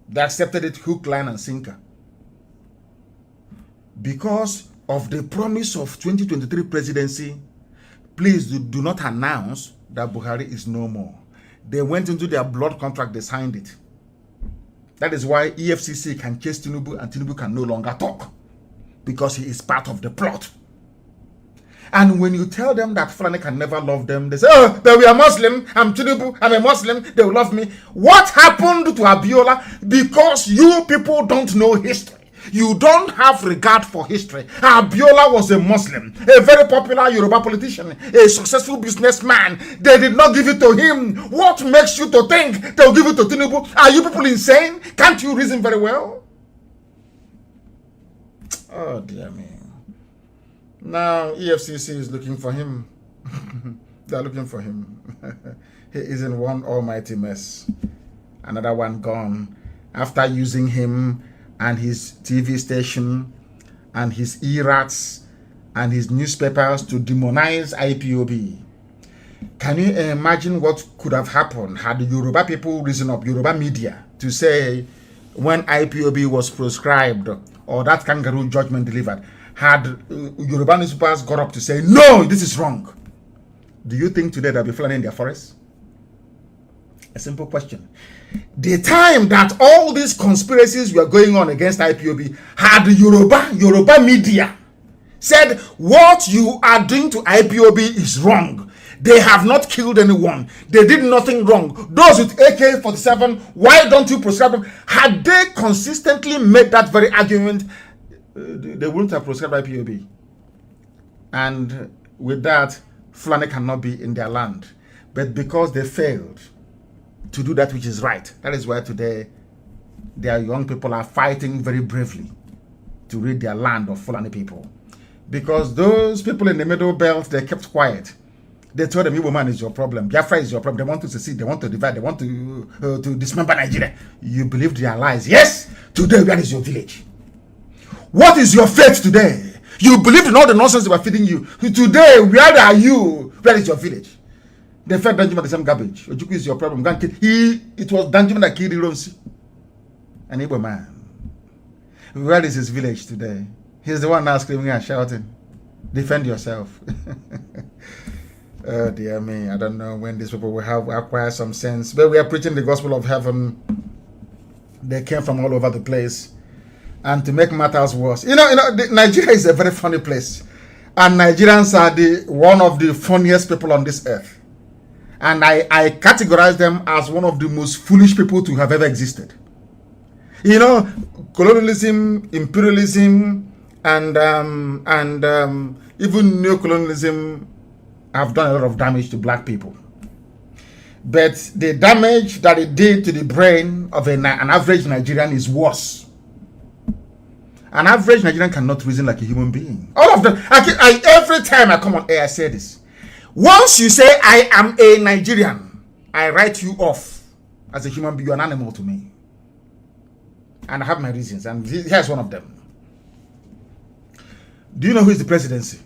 they accepted it hook, line, and sinker. Because of the promise of 2023 presidency, please do not announce that Buhari is no more. They went into their blood contract, they signed it. That is why EFCC can chase Tinubu and Tinubu can no longer talk. Because he is part of the plot. And when you tell them that Fulani can never love them, they say, oh, but we are Muslim, I'm Tinubu, I'm a Muslim, they will love me. What happened to Abiola? Because you people don't know history. You don't have regard for history. Abiola was a Muslim, a very popular Yoruba politician, a successful businessman. They did not give it to him. What makes you to think they'll give it to Tinubu? Are you people insane? Can't you reason very well? Oh, dear me. Now, EFCC is looking for him. They're looking for him. He is in one almighty mess. Another one gone. After using him and his TV station and his e-rats and his newspapers to demonize IPOB. Can you imagine what could have happened had the Yoruba people risen up, Yoruba media, to say when IPOB was proscribed or that kangaroo judgment delivered, had Yoruba newspapers got up to say, no, this is wrong? Do you think today they'll be flying in their forests? A simple question. The time that all these conspiracies were going on against IPOB, had Yoruba media said, what you are doing to IPOB is wrong. They have not killed anyone. They did nothing wrong. Those with AK-47, why don't you proscribe them? Had they consistently made that very argument, they wouldn't have proscribed IPOB. And with that, Fulani cannot be in their land. But because they failed to do that which is right, that is why today their young people are fighting very bravely to rid their land of Fulani people. Because those people in the middle belt, they kept quiet. They told them, Igbo man is your problem. Biafra is your problem. They want to secede. They want to divide. They want to dismember Nigeria. You believed their lies. Yes, today where is your village? What is your faith today? You believed in all the nonsense they were feeding you. Today, where are you? Where is your village? They fed Danjuma the same garbage. Ojuku is your problem. It was Danjuma that killed Ironsi. An Igbo man. Where is his village today? He's the one now screaming and shouting. Defend yourself. Oh dear me, I don't know when these people will acquire some sense. But we are preaching the gospel of heaven. They came from all over the place. And to make matters worse, Nigeria is a very funny place. And Nigerians are one of the funniest people on this earth. And I categorize them as one of the most foolish people to have ever existed. You know, colonialism, imperialism, and even neocolonialism have done a lot of damage to black people. But the damage that it did to the brain of an average Nigerian is worse. An average Nigerian cannot reason like a human being. All of them. Every time I come on air, I say this. Once you say I am a Nigerian, I write you off as a human being. You're an animal to me. And I have my reasons. And here's one of them. Do you know who is the presidency?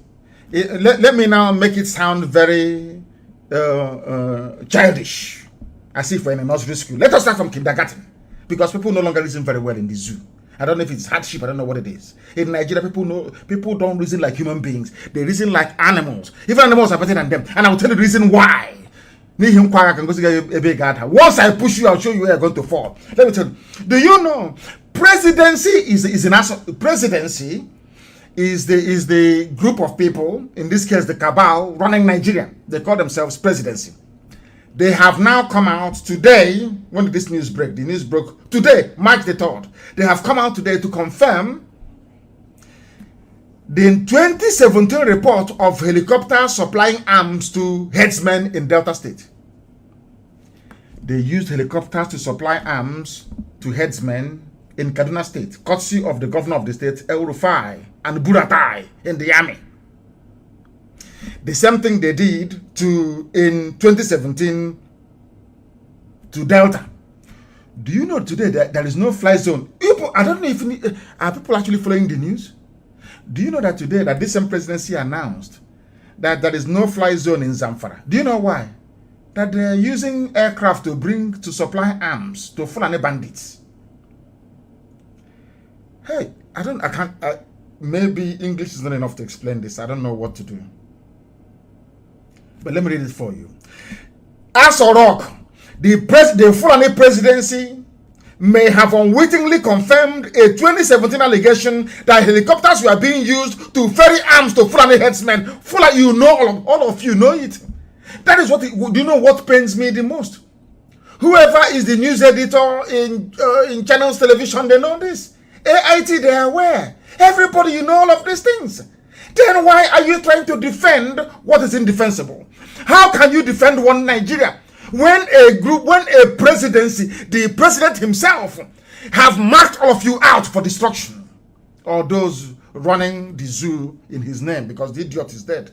Let me now make it sound very childish, as if we're in a nursery school. Let us start from kindergarten, because people no longer reason very well in the zoo. I don't know if it's hardship, I don't know what it is. In Nigeria, people don't reason like human beings. They reason like animals. Even animals are better than them. And I'll tell you the reason why. Once I push you, I'll show you where you're going to fall. Let me tell you. Do you know presidency is an presidency is the group of people, in this case the cabal, running Nigeria. They call themselves presidency. They have now come out today. When did this news break? The news broke today, March the 3rd. They have come out today to confirm the 2017 report of helicopters supplying arms to headsmen in Delta State. They used helicopters to supply arms to headsmen in Kaduna State, courtesy of the governor of the state, El Rufai, and Buratai in the army. The same thing they did in 2017 to Delta. Do you know today that there is no fly zone? I don't know if are people actually following the news. Do you know that today that this same presidency announced that there is no fly zone in Zamfara? Do you know why? That they are using aircraft to supply arms to Fulani bandits. Hey, maybe English is not enough to explain this. I don't know what to do. But let me read it for you. Asorok, the Fulani presidency may have unwittingly confirmed a 2017 allegation that helicopters were being used to ferry arms to Fulani headsmen. Fulani, you know, all of you know it. That is do you know what pains me the most? Whoever is the news editor in channels television, they know this. AIT, they are aware. Everybody, you know all of these things. Then why are you trying to defend what is indefensible? How can you defend one Nigeria when a presidency, the president himself, have marked all of you out for destruction? Or those running the zoo in his name, because the idiot is dead.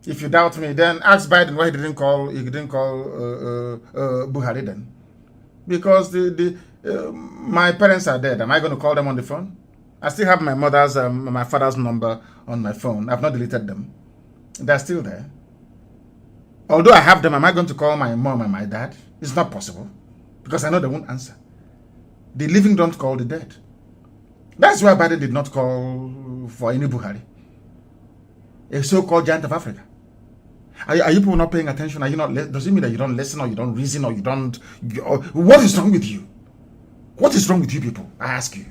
If you doubt me, then ask Biden why he didn't call Buhari then. Because my parents are dead. Am I going to call them on the phone? I still have my my father's number on my phone. I've not deleted them. They're still there. Although I have them, am I going to call my mom and my dad? It's not possible. Because I know they won't answer. The living don't call the dead. That's why Biden did not call for any Buhari, a so-called giant of Africa. Are you people not paying attention? Are you not? Does it mean that you don't listen, or you don't reason, or you don't? What is wrong with you? What is wrong with you people? I ask you.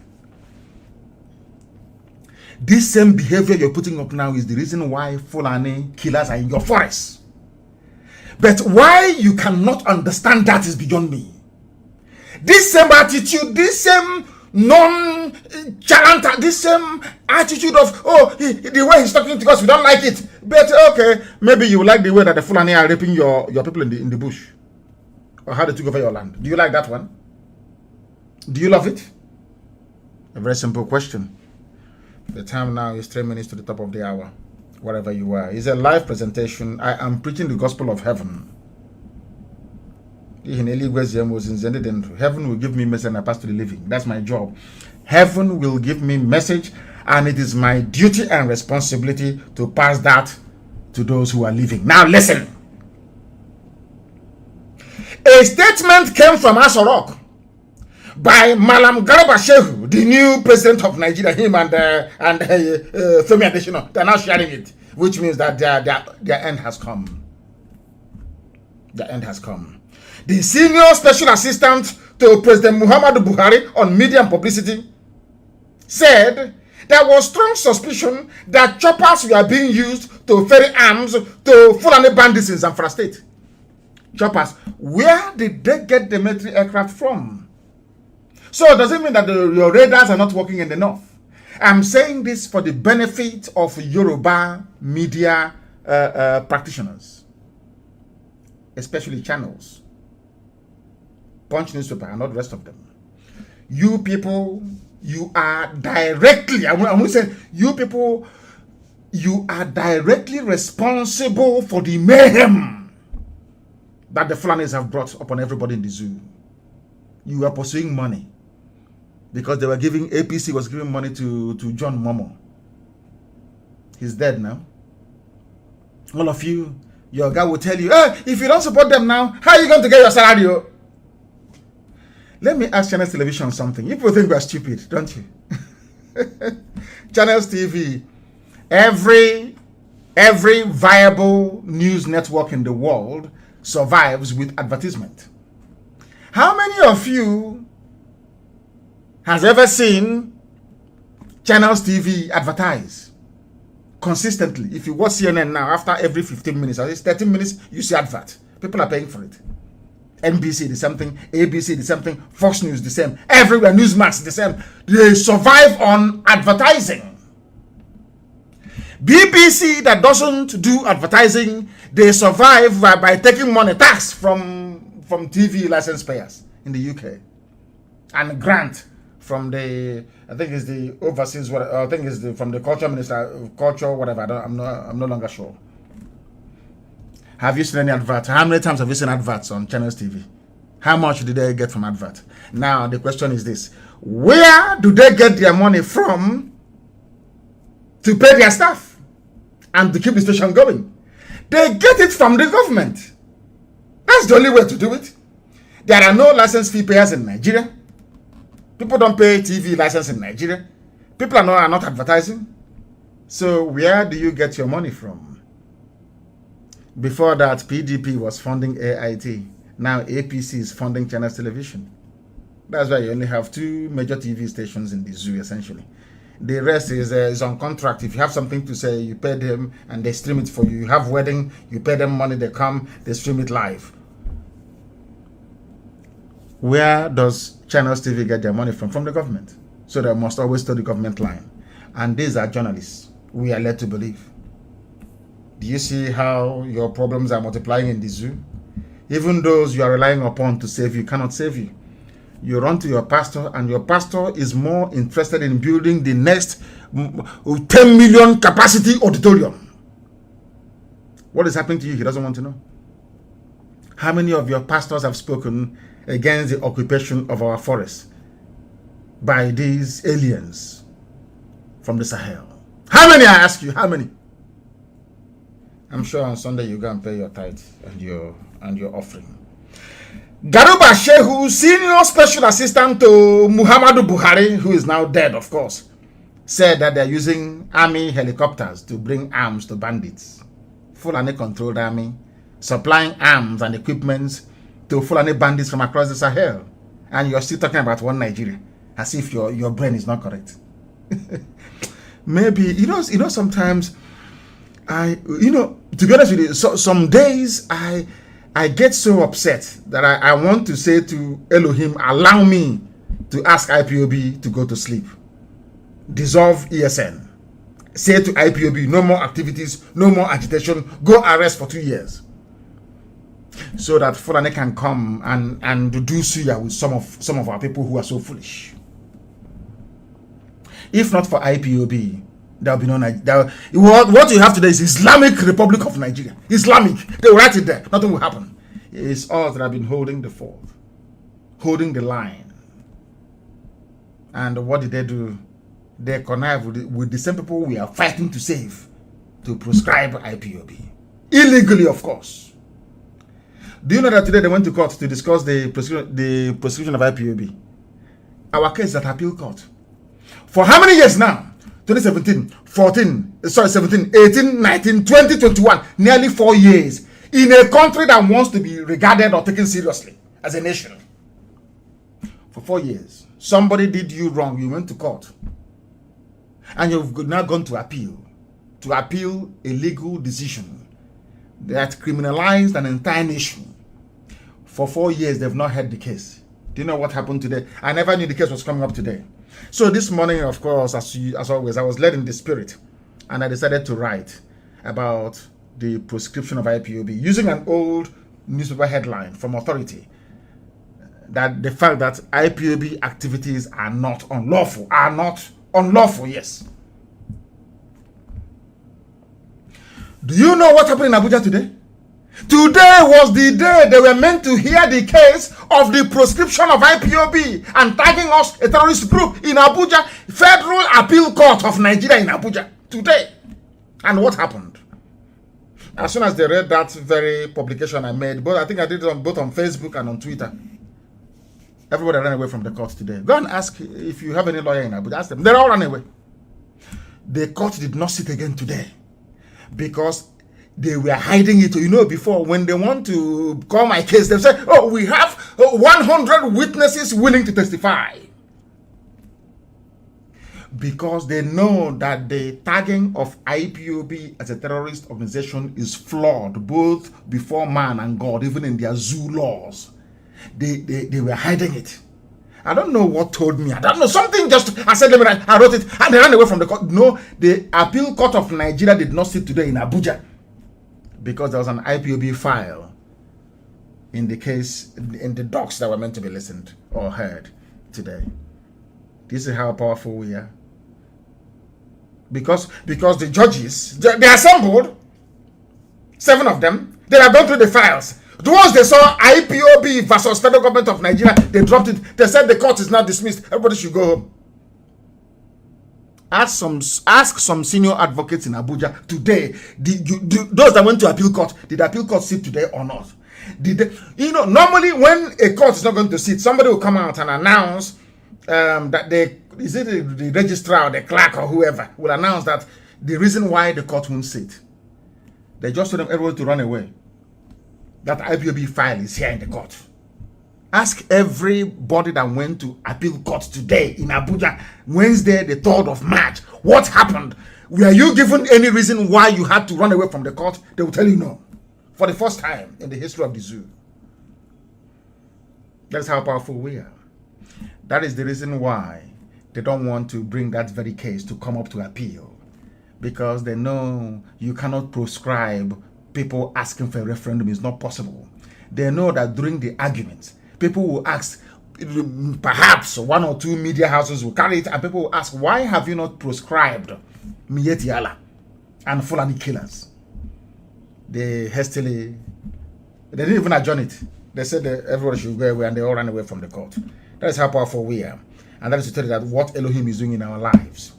This same behavior you're putting up now is the reason why Fulani killers are in your forests. But why you cannot understand that is beyond me. This same attitude, this same non-chalanta, this same attitude of, the way he's talking to us, we don't like it. But okay, maybe you like the way that the Fulani are raping your people in the bush. Or how they took over your land. Do you like that one? Do you love it? A very simple question. The time now is 3 minutes to the top of the hour. Wherever you are. It's a live presentation. I am preaching the gospel of heaven. Heaven will give me message and I pass to the living. That's my job. Heaven will give me message, and it is my duty and responsibility to pass that to those who are living. Now listen. A statement came from Asorok by Malam Garba Shehu, the new president of Nigeria. Him and Femi Adesina, they're now sharing it, which means that their end has come. The end has come. The senior special assistant to President Muhammadu Buhari on media and publicity said there was strong suspicion that choppers were being used to ferry arms to Fulani bandits in Zamfara State. Choppers. Where did they get the military aircraft from? So does it mean that your radars are not working in the north? I'm saying this for the benefit of Yoruba media practitioners, especially channels, Punch newspaper and not the rest of them. You people, you are directly, I'm going to say, you people, you are directly responsible for the mayhem that the Fulanis have brought upon everybody in the zoo. You are pursuing money because they were giving, APC was giving money to John Momo. He's dead now. All of you, your guy will tell you, hey, if you don't support them now, how are you going to get your salary? Let me ask Channels Television something. You people think we're stupid, don't you? Channels TV, every viable news network in the world survives with advertisement. How many of you has ever seen Channels TV advertise consistently? If you watch CNN now, after every 15 minutes, or 13 minutes, you see advert. People are paying for it. NBC the same thing, ABC the same thing, Fox News the same, everywhere, Newsmax the same. They survive on advertising. BBC that doesn't do advertising, they survive by taking money tax from TV license payers in the UK and grant from the, I think it's the overseas, I think it's from the culture minister, culture, whatever. I'm no longer sure. Have you seen any adverts? How many times have you seen adverts on Channels TV? How much did they get from advert? Now the question is this: where do they get their money from to pay their staff and to keep the station going? They get it from the government. That's the only way to do it. There are no license fee payers in Nigeria. People don't pay TV license in Nigeria. People are not advertising. So where do you get your money from? Before that, PDP was funding AIT. Now APC is funding Channels Television. That's why you only have 2 major TV stations in the zoo, essentially. The rest is on contract. If you have something to say, you pay them and they stream it for you. You have wedding, you pay them money, they come, they stream it live. Where does Channels TV get their money from? From the government. So they must always toe the government line. And these are journalists, we are led to believe. Do you see how your problems are multiplying in the zoo? Even those you are relying upon to save you cannot save you. You run to your pastor, and your pastor is more interested in building the next 10 million capacity auditorium. What is happening to you? He doesn't want to know. How many of your pastors have spoken against the occupation of our forests by these aliens from the Sahel? How many, I ask you, how many? I'm sure on Sunday you go and pay your tithe and your offering. Garuba Shehu, senior special assistant to Muhammadu Buhari, who is now dead, of course, said that they're using army helicopters to bring arms to bandits. Fulani controlled army, supplying arms and equipment to Fulani bandits from across the Sahel. And you're still talking about one Nigeria, as if your brain is not correct. Maybe, you know, sometimes to be honest with you, some days I get so upset that I want to say to Elohim, allow me to ask IPOB to go to sleep. Dissolve ESN. Say to IPOB, no more activities, no more agitation, go arrest for 2 years. So that Fulani can come and do suya with some of our people who are so foolish. If not for IPOB, there will be no Nigeria. What you have today is Islamic Republic of Nigeria. Islamic. They will write it there. Nothing will happen. It's us that have been holding the fort, holding the line. And what did they do? They connive with the same people we are fighting to save, to prescribe IPOB. Illegally, of course. Do you know that today they went to court to discuss the prosecution of IPOB? Our case is at appeal court. For how many years now? 2017, 17, 18, 19, 20, 21, nearly 4 years in a country that wants to be regarded or taken seriously as a nation. For 4 years, somebody did you wrong, you went to court. And you've now gone to appeal a legal decision that criminalized an entire nation. For 4 years, they've not heard the case. Do you know what happened today? I never knew the case was coming up today. So this morning, of course, as always, I was led in the spirit, and I decided to write about the proscription of IPOB using an old newspaper headline from Authority, that the fact that IPOB activities are not unlawful, yes. Do you know what happened in Abuja today? Today was the day they were meant to hear the case of the proscription of IPOB and tagging us a terrorist group in Abuja, Federal Appeal Court of Nigeria in Abuja today. And what happened? As soon as they read that very publication I made, but I think I did it both on Facebook and on Twitter, everybody ran away from the court today. Go and ask if you have any lawyer in Abuja. Ask them. They all ran away. The court did not sit again today because they were hiding it. You know, before, when they want to call my case, they say, oh, we have 100 witnesses willing to testify. Because they know that the tagging of IPOB as a terrorist organization is flawed, both before man and God, even in their zoo laws. They were hiding it. I don't know what told me. I don't know. Something just, I said, I wrote it, and they ran away from the court. No, the Appeal Court of Nigeria did not sit today in Abuja, because there was an IPOB file in the case, in the docs that were meant to be listened or heard today. This is how powerful we are. Because the judges, they assembled, 7 of them, they have gone through the files. Once they saw IPOB versus Federal Government of Nigeria, they dropped it. They said the court is now dismissed. Everybody should go home. Ask some senior advocates in Abuja today. Those that went to appeal court, did the appeal court sit today or not? Normally when a court is not going to sit, somebody will come out and announce that the registrar or the clerk or whoever will announce that the reason why the court won't sit. They just told everybody to run away. That IPOB file is here in the court. Ask everybody that went to appeal court today in Abuja, Wednesday, the 3rd of March, what happened? Were you given any reason why you had to run away from the court? They will tell you no. For the first time in the history of the zoo. That's how powerful we are. That is the reason why they don't want to bring that very case to come up to appeal. Because they know you cannot proscribe people asking for a referendum. Is not possible. They know that during the arguments, people will ask, perhaps 1 or 2 media houses will carry it, and people will ask, why have you not proscribed Miyetti Allah and Fulani killers? They didn't even adjourn it. They said that everybody should go away, and they all ran away from the court. That is how powerful we are. And that is to tell you that what Elohim is doing in our lives.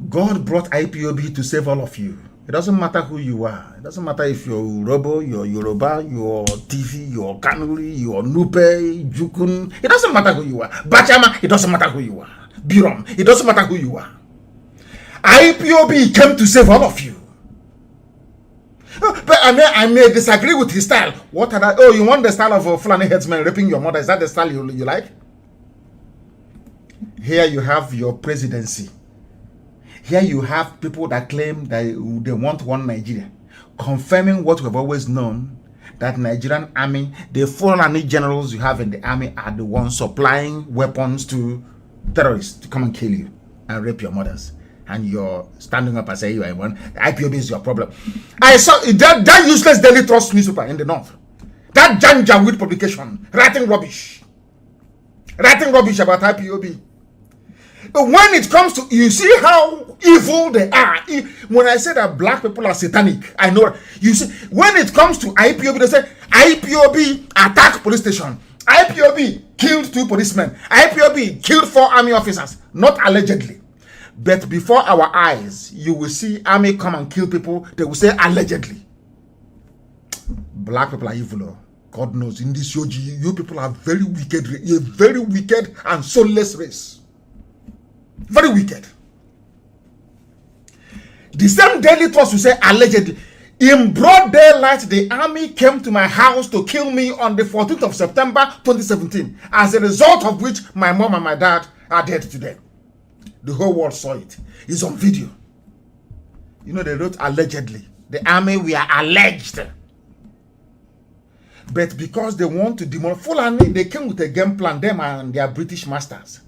God brought IPOB to save all of you. It doesn't matter who you are. It doesn't matter if you're Robo, you're Yoruba, you're TV, you're Kanuri, you're Nupe, Jukun. It doesn't matter who you are. Bachama, it doesn't matter who you are. Birom, it doesn't matter who you are. IPOB came to save all of you. But I may disagree with his style. What are that? Oh, you want the style of a Fulani headsman raping your mother? Is that the style you like? Here you have your presidency. Here you have people that claim that they want one Nigeria, confirming what we've always known, that Nigerian army, the Fulani generals you have in the army are the ones supplying weapons to terrorists to come and kill you and rape your mothers. And you're standing up and saying you are one. IPOB is your problem. I saw that useless Daily Trust newspaper in the north. That Janjaweed publication, writing rubbish about IPOB. But when it comes to, you see how evil they are. When I say that black people are satanic, I know. You see, when it comes to IPOB, they say IPOB attacked police station. IPOB killed 2 policemen. IPOB killed 4 army officers. Not allegedly. But before our eyes, you will see army come and kill people. They will say allegedly. Black people are evil. God knows. In this Yoji, you people are very wicked. You're a very wicked and soulless race. Very wicked. The same Daily Trust will say allegedly. In broad daylight, the army came to my house to kill me on the 14th of September 2017. As a result of which, my mom and my dad are dead today. The whole world saw it. It's on video. You know, they wrote allegedly. The army, we are alleged. But because they want to demolish Fulani, they came with a game plan, them and their British masters,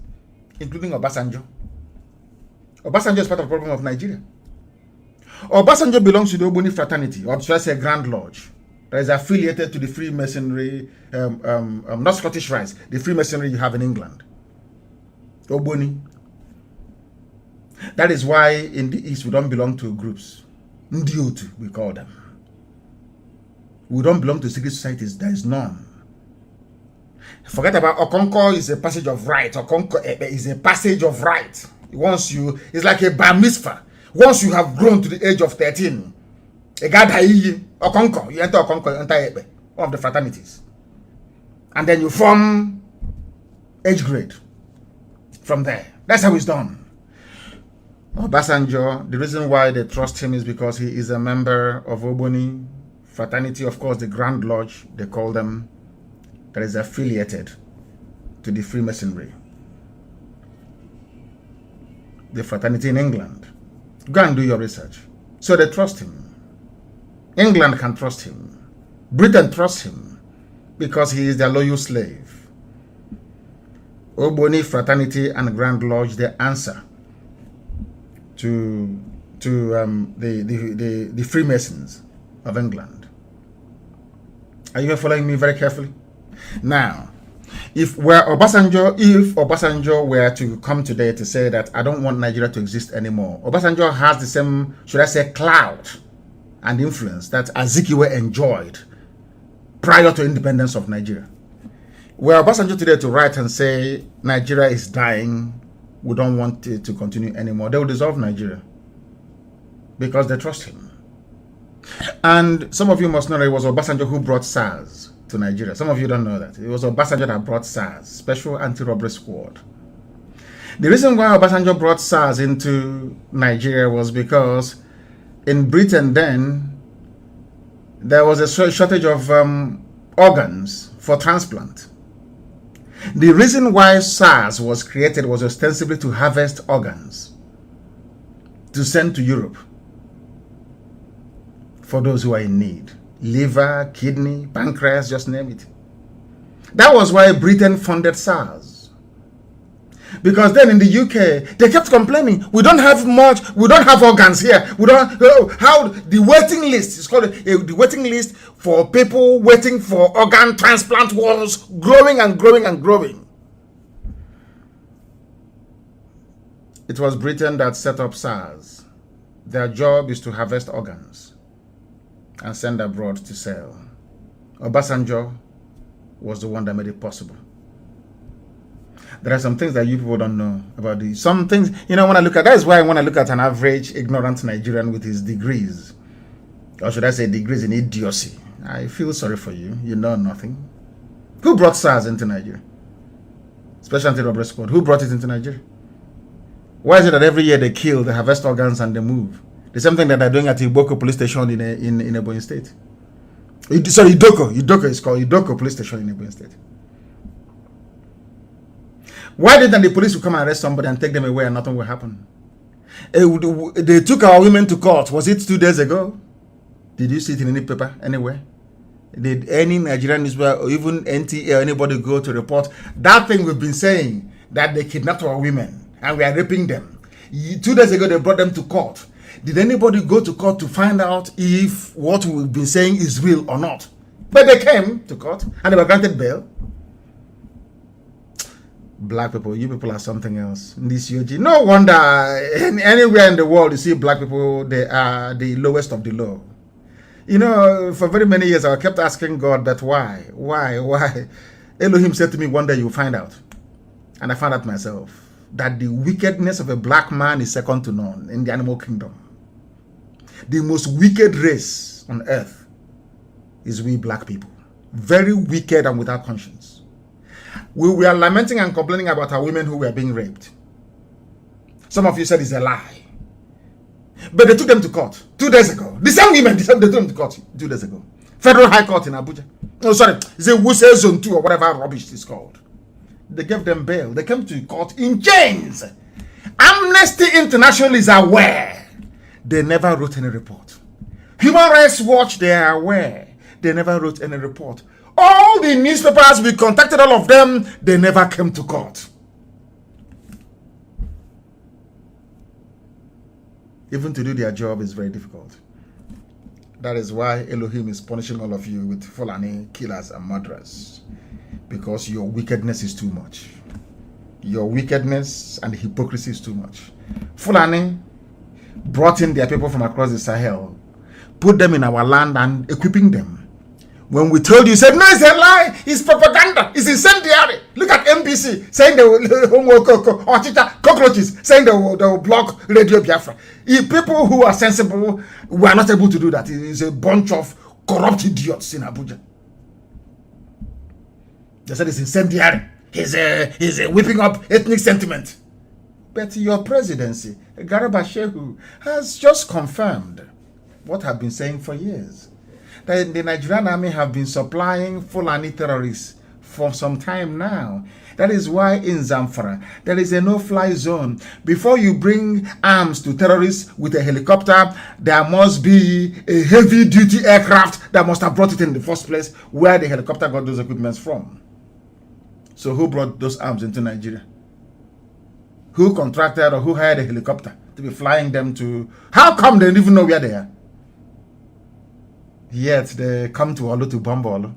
including Obasanjo. Obasanjo is part of the problem of Nigeria. Obasanjo belongs to the Ogboni fraternity, or should I say Grand Lodge, that is affiliated to the Freemasonry, not Scottish Rites, the Freemasonry you have in England. Ogboni. That is why in the East we don't belong to groups. Ndiotu, we call them. We don't belong to secret societies. There is none. Forget about Okonko is a passage of right. Okonko is a passage of right. Once you, it's like a bar mitzvah. Once you have grown to the age of 13, Okonko, you enter Okonko, you enter Ebe, one of the fraternities. And then you form age grade from there. That's how it's done. Obasanjo, the reason why they trust him is because he is a member of Ogboni fraternity, of course, the Grand Lodge, they call them, that is affiliated to the Freemasonry. The fraternity in England. Go and do your research. So they trust him. England can trust him. Britain trusts him because he is their loyal slave. Ogboni fraternity and Grand Lodge, they answer to the Freemasons of England. Are you following me very carefully? Now, if Obasanjo were to come today to say that I don't want Nigeria to exist anymore, Obasanjo has the same, should I say, clout and influence that Azikiwe enjoyed prior to independence of Nigeria. Were Obasanjo today to write and say Nigeria is dying, we don't want it to continue anymore, they will dissolve Nigeria because they trust him. And some of you must know that it was Obasanjo who brought SARS to Nigeria. Some of you don't know that. It was Obasanjo that brought SARS, Special Anti-Robbery Squad. The reason why Obasanjo brought SARS into Nigeria was because in Britain then, there was a shortage of organs for transplant. The reason why SARS was created was ostensibly to harvest organs to send to Europe for those who are in need. Liver, kidney, pancreas, just name it. That was why Britain funded SARS. Because then in the UK, they kept complaining, we don't have much, we don't have organs here. We don't, how the waiting list, it's called the waiting list for people waiting for organ transplant was growing and growing and growing. It was Britain that set up SARS. Their job is to harvest organs and send abroad to sell. Obasanjo was the one that made it possible. There are some things that you people don't know about these. Some things, you know, when I look at, that's why when I look at an average ignorant Nigerian with his degrees, or should I say degrees in idiocy, I feel sorry for you. You know nothing. Who brought SARS into Nigeria? Special Anti-Robbery Squad. Who brought it into Nigeria? Why is it that every year they kill, they harvest organs and they move? The same thing that they're doing at Iboko police station in Ebonyi State. Sorry, Idoko is called Idoko police station in Ebonyi State. Why didn't the police come and arrest somebody and take them away and nothing will happen? They took our women to court. Was it 2 days ago? Did you see it in any paper anywhere? Did any Nigerian newspaper or even NTA or anybody go to report that thing we've been saying, that they kidnapped our women and we are raping them? 2 days ago they brought them to court. Did anybody go to court to find out if what we've been saying is real or not? But they came to court and they were granted bail. Black people, you people are something else. This UG. No wonder anywhere in the world you see black people, they are the lowest of the low. You know, for very many years I kept asking God that why? Elohim said to me, one day you'll find out. And I found out myself that the wickedness of a black man is second to none in the animal kingdom. The most wicked race on earth is we black people. Very wicked and without conscience. We were lamenting and complaining about our women who were being raped. Some of you said it's a lie. But they took them to court 2 days ago. The same women, they took them to court 2 days ago. Federal High Court in Abuja. Oh, sorry. It's a Wuse Zone 2 or whatever rubbish it's called. They gave them bail. They came to court in chains. And Amnesty International is aware. They never wrote any report. Human Rights Watch, they are aware. They never wrote any report. All the newspapers, we contacted all of them, they never came to court. Even to do their job is very difficult. That is why Elohim is punishing all of you with Fulani killers and murderers. Because your wickedness is too much. Your wickedness and hypocrisy is too much. Fulani brought in their people from across the Sahel, put them in our land and equipping them. When we told you, said, no, it's a lie, it's propaganda, it's incendiary. Look at MBC saying they will, cockroaches saying they will block Radio Biafra. If people who are sensible were not able to do that, it is a bunch of corrupt idiots in Abuja. They said it's incendiary. He's whipping up ethnic sentiment. But your presidency, Garba Shehu, has just confirmed what I've been saying for years. That the Nigerian army have been supplying Fulani terrorists for some time now. That is why in Zamfara, there is a no-fly zone. Before you bring arms to terrorists with a helicopter, there must be a heavy-duty aircraft that must have brought it in the first place, where the helicopter got those equipments from. So who brought those arms into Nigeria? Who contracted or who hired a helicopter to be flying them to... How come they don't even know where they are? Yet they come to Olu to bomb Olu.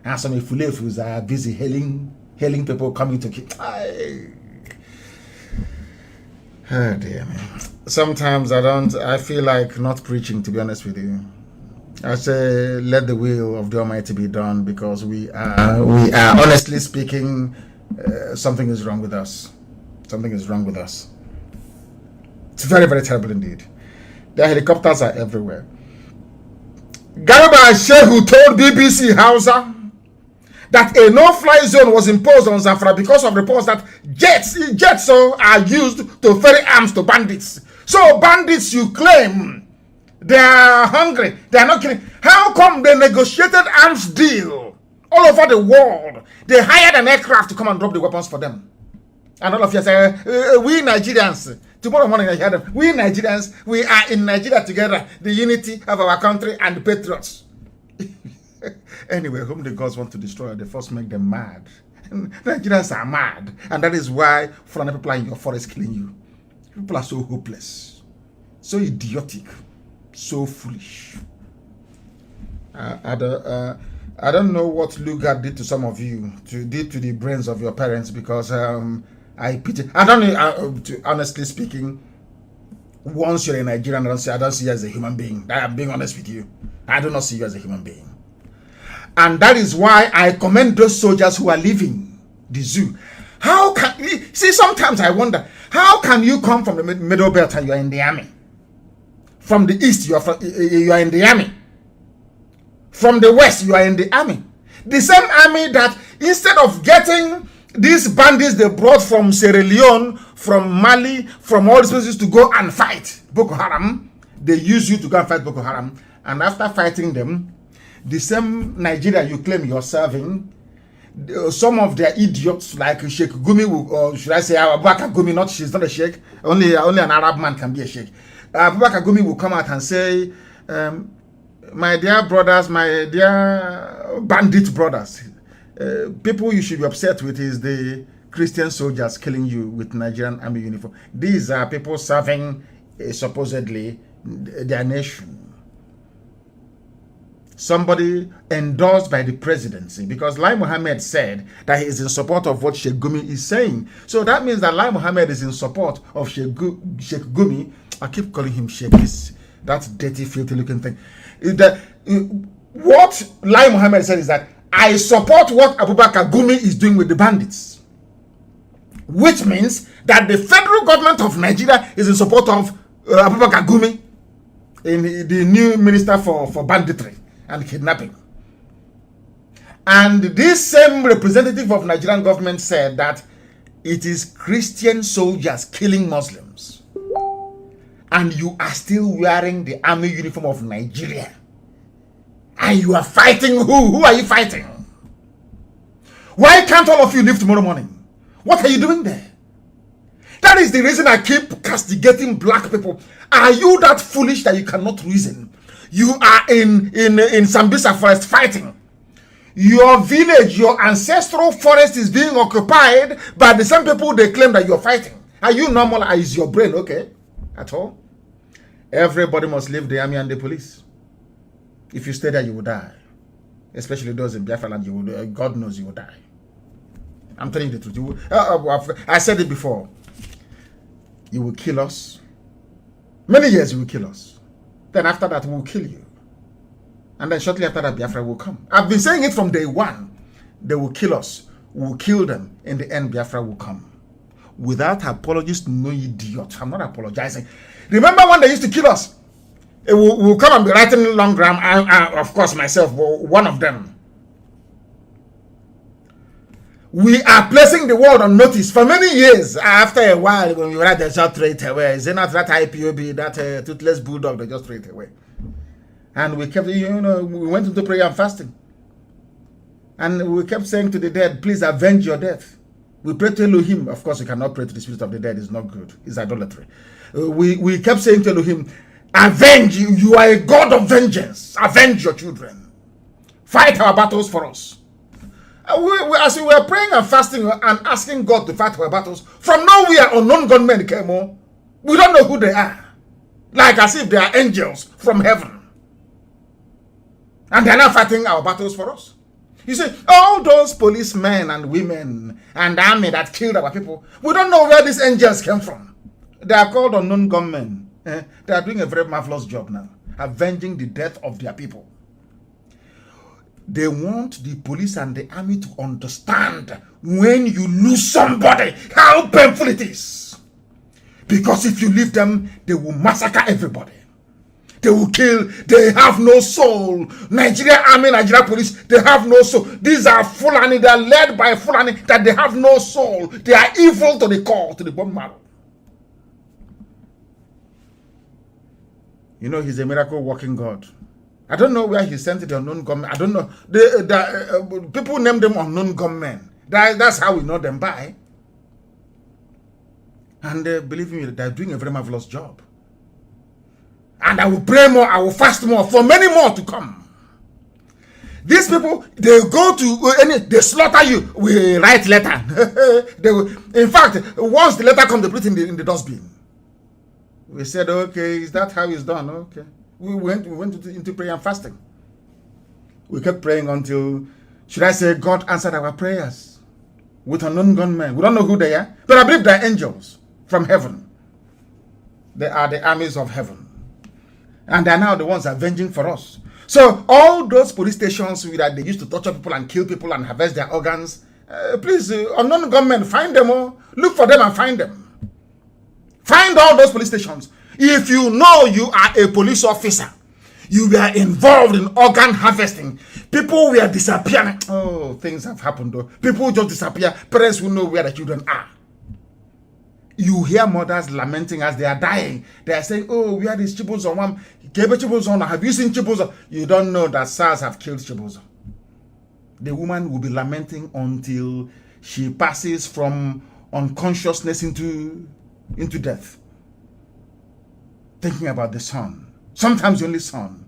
And some Ifulefus are busy hailing people coming to kill. Oh dear me. Sometimes I feel like not preaching, to be honest with you. I say, let the will of the Almighty be done, because we are honestly speaking, something is wrong with us. Something is wrong with us. It's very, very terrible indeed. The helicopters are everywhere. Garba Shehu told BBC Hausa that a no-fly zone was imposed on Zamfara because of reports that jets are used to ferry arms to bandits. So bandits, you claim, they are hungry, they are not killing. How come they negotiated arms deal all over the world? They hired an aircraft to come and drop the weapons for them. And all of you say, we Nigerians, tomorrow morning I hear them, we Nigerians, we are in Nigeria together, the unity of our country and the patriots. Anyway, whom the gods want to destroy, they first make them mad. Nigerians are mad, and that is why foreign people are in your forest killing you. People are so hopeless, so idiotic, so foolish. I don't know what Lugard did to some of you, did to the brains of your parents, because I pity. I don't know. Honestly speaking, once you're a Nigerian, I don't see you as a human being. I'm being honest with you. I do not see you as a human being. And that is why I commend those soldiers who are leaving the zoo. How can see? Sometimes I wonder, how can you come from the middle belt and you are in the army? From the east, you are in the army. From the west, you are in the army. The same army that instead of getting these bandits they brought from Sierra Leone, from Mali, from all these places to go and fight Boko Haram, they use you to go and fight Boko Haram. And after fighting them, the same Nigeria you claim you're serving, some of their idiots like Sheikh Gumi, or should I say Abubakar Gumi, she's not a sheikh, only an Arab man can be a sheikh. Abubakar Gumi will come out and say, my dear brothers, my dear bandit brothers, people you should be upset with is the Christian soldiers killing you with Nigerian army uniform. These are people serving supposedly their nation. Somebody endorsed by the presidency, because Lai Mohammed said that he is in support of what Sheikh Gumi is saying. So that means that Lai Mohammed is in support of Sheikh Gumi. I keep calling him Sheikh, that dirty, filthy looking thing. What Lai Mohammed said is that I support what Abubakar Gumi is doing with the bandits. Which means that the federal government of Nigeria is in support of Abubakar Gumi, in the new minister for banditry and kidnapping. And this same representative of Nigerian government said that it is Christian soldiers killing Muslims. And you are still wearing the army uniform of Nigeria. And you are fighting who? Who are you fighting? Why can't all of you leave tomorrow morning? What are you doing there? That is the reason I keep castigating black people. Are you that foolish that you cannot reason? You are in Sambisa forest fighting. Your village, your ancestral forest is being occupied by the same people they claim that you're fighting. Are you normal? Is your brain okay at all? Everybody must leave the army and the police. If you stay there, you will die. Especially those in Biafra land, you will, God knows you will die. I'm telling you the truth. You will, I said it before. You will kill us. Many years you will kill us. Then after that, we will kill you. And then shortly after that, Biafra will come. I've been saying it from day one. They will kill us. We will kill them. In the end, Biafra will come. Without apologies, no idiot. I'm not apologizing. Remember when they used to kill us? We'll come and be writing long gram. Of course, myself, one of them. We are placing the world on notice for many years. After a while, when we write, they just throw it away. Is it not that IPOB, that toothless bulldog, they just throw it away? And we kept, we went into prayer and fasting. And we kept saying to the dead, please avenge your death. We pray to Elohim. Of course, we cannot pray to the spirit of the dead. It's not good. It's idolatry. We kept saying to Elohim, avenge you. You are a God of vengeance. Avenge your children. Fight our battles for us. As we were praying and fasting and asking God to fight our battles, from nowhere unknown gunmen came on. We don't know who they are. Like as if they are angels from heaven. And they are now fighting our battles for us. You see, all those policemen and women and army that killed our people, we don't know where these angels came from. They are called unknown gunmen. They are doing a very marvelous job now, avenging the death of their people. They want the police and the army to understand when you lose somebody, how painful it is. Because if you leave them, they will massacre everybody. They will kill. They have no soul. Nigeria army, Nigeria police, they have no soul. These are Fulani. They are led by Fulani that they have no soul. They are evil to the core, to the bone marrow. You know, he's a miracle working God. I don't know where he sent the unknown gunmen. I don't know. People name them unknown gunmen. That's how we know them by. And believe me, they're doing a very marvelous job. And I will pray more, I will fast more, for many more to come. These people, they go to, they slaughter you. We write letter. In fact, once the letter comes, they put it in the dustbin. We said, okay, is that how it's done? Okay. We went into prayer and fasting. We kept praying until, should I say, God answered our prayers with unknown gunmen. We don't know who they are, but I believe they're angels from heaven. They are the armies of heaven. And they're now the ones avenging for us. So all those police stations that they used to torture people and kill people and harvest their organs, please, unknown gunmen, find them all. Look for them and find them. Find all those police stations. If you know you are a police officer, you were involved in organ harvesting, people were disappearing. Oh, things have happened though. People just disappear. Parents will know where the children are. You hear mothers lamenting as they are dying. They are saying, oh, where is Chibuzo? Have you seen Chibuzo? You don't know that SARS have killed Chibuzo. The woman will be lamenting until she passes from unconsciousness into death. Thinking about the son. Sometimes the only son.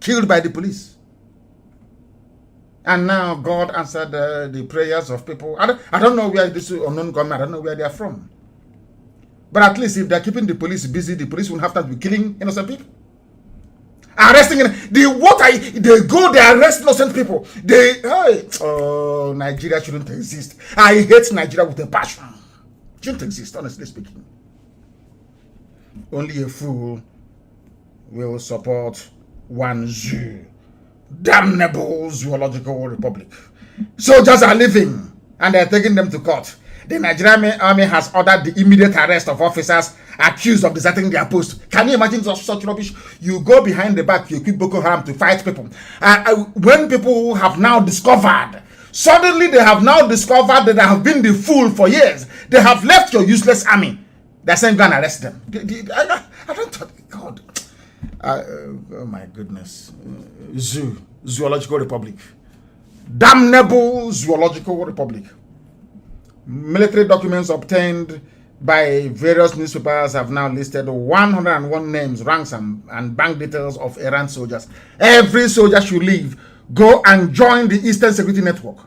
Killed by the police. And now God answered the prayers of people. I don't know where this unknown government, I don't know where they are from. But at least if they're keeping the police busy, the police won't have time to be killing innocent people. Arresting they go, they arrest innocent people. Nigeria shouldn't exist. I hate Nigeria with a passion. It shouldn't exist, honestly speaking. Only a fool will support one zoo. Damnable zoological republic. Soldiers are living and they're taking them to court. The Nigerian army has ordered the immediate arrest of officers accused of deserting their post. Can you imagine such rubbish? You go behind the back, you equip Boko Haram to fight people. When people have now discovered, suddenly they have now discovered that they have been the fool for years. They have left your useless army. They're saying go and arrest them. I don't thought, God. Oh my goodness. Zoological Republic. Damnable Zoological Republic. Military documents obtained by various newspapers have now listed 101 names, ranks, and bank details of Iran soldiers. Every soldier should leave. Go and join the Eastern Security Network.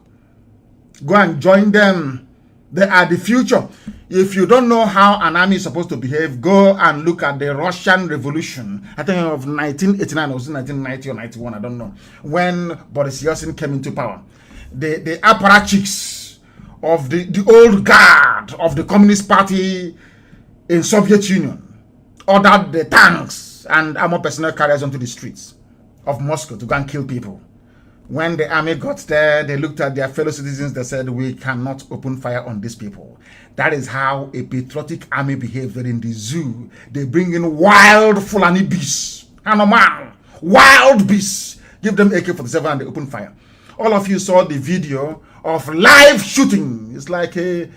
Go and join them. They are the future. If you don't know how an army is supposed to behave, go and look at the Russian Revolution. I think of 1989 or 1990 or 91, I don't know, when Boris Yeltsin came into power. The apparatchiks of the old guard of the Communist Party in Soviet Union ordered the tanks and armored personnel carriers onto the streets of Moscow to go and kill people. When the army got there, they looked at their fellow citizens. They said, we cannot open fire on these people. That is how a patriotic army behaves. They're in the zoo. They bring in wild Fulani beasts. Animal, wild beasts. Give them AK-47 and they open fire. All of you saw the video of live shooting. It's like a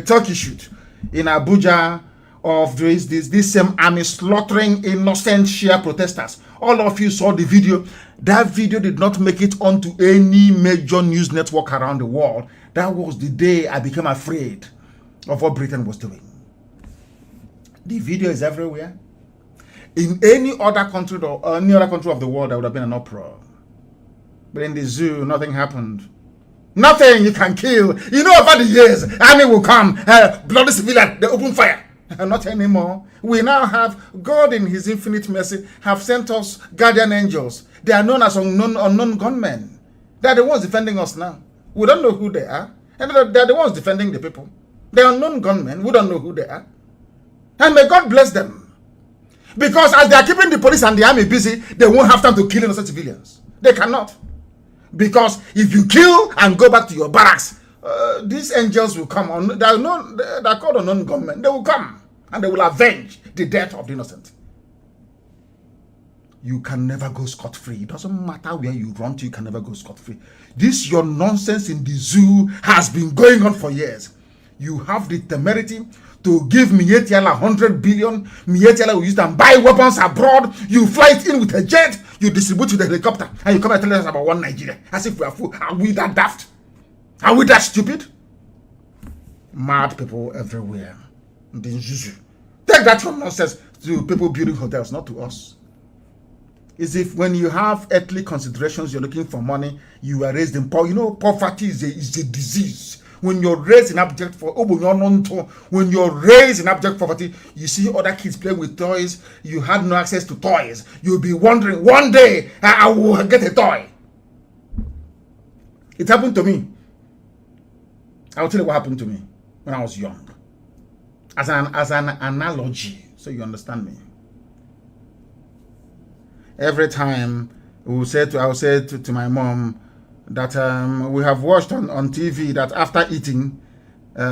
turkey shoot in Abuja of this same army slaughtering innocent Shia protesters. All of you saw the video. That video did not make it onto any major news network around the world. That was the day I became afraid of what Britain was doing. The video is everywhere. In any other country or any other country of the world, there would have been an uproar. But in the zoo, nothing happened. Nothing you can kill. You know, over the years, army will come, bloody civilian, they open fire. Not anymore. We now have God in his infinite mercy have sent us guardian angels. They are known as unknown gunmen. They are the ones defending us now. We don't know who they are. And they are the ones defending the people. They are unknown gunmen. We don't know who they are. And may God bless them. Because as they are keeping the police and the army busy, they won't have time to kill innocent civilians. They cannot. Because if you kill and go back to your barracks, these angels will come on. They are called unknown gunmen. They will come. And they will avenge the death of the innocent. You can never go scot-free. It doesn't matter where you run to, you can never go scot-free. This your nonsense in the zoo has been going on for years. You have the temerity to give Mietiala 100 billion. Mietiala will use them buy weapons abroad. You fly it in with a jet. You distribute with a helicopter. And you come and tell us about one Nigeria. As if we are fool. Are we that daft? Are we that stupid? Mad people everywhere. Take that from nonsense to people building hotels, not to us. Is if when you have earthly considerations, you're looking for money, you are raised in poverty. You know, poverty is a disease. When you're raised in abject when you're raised in abject poverty, you see other kids playing with toys. You had no access to toys. You'll be wondering, one day I will get a toy. It happened to me. I'll tell you what happened to me when I was young. As an analogy, so you understand me. Every time I will say to my mom that we have watched on TV that after eating,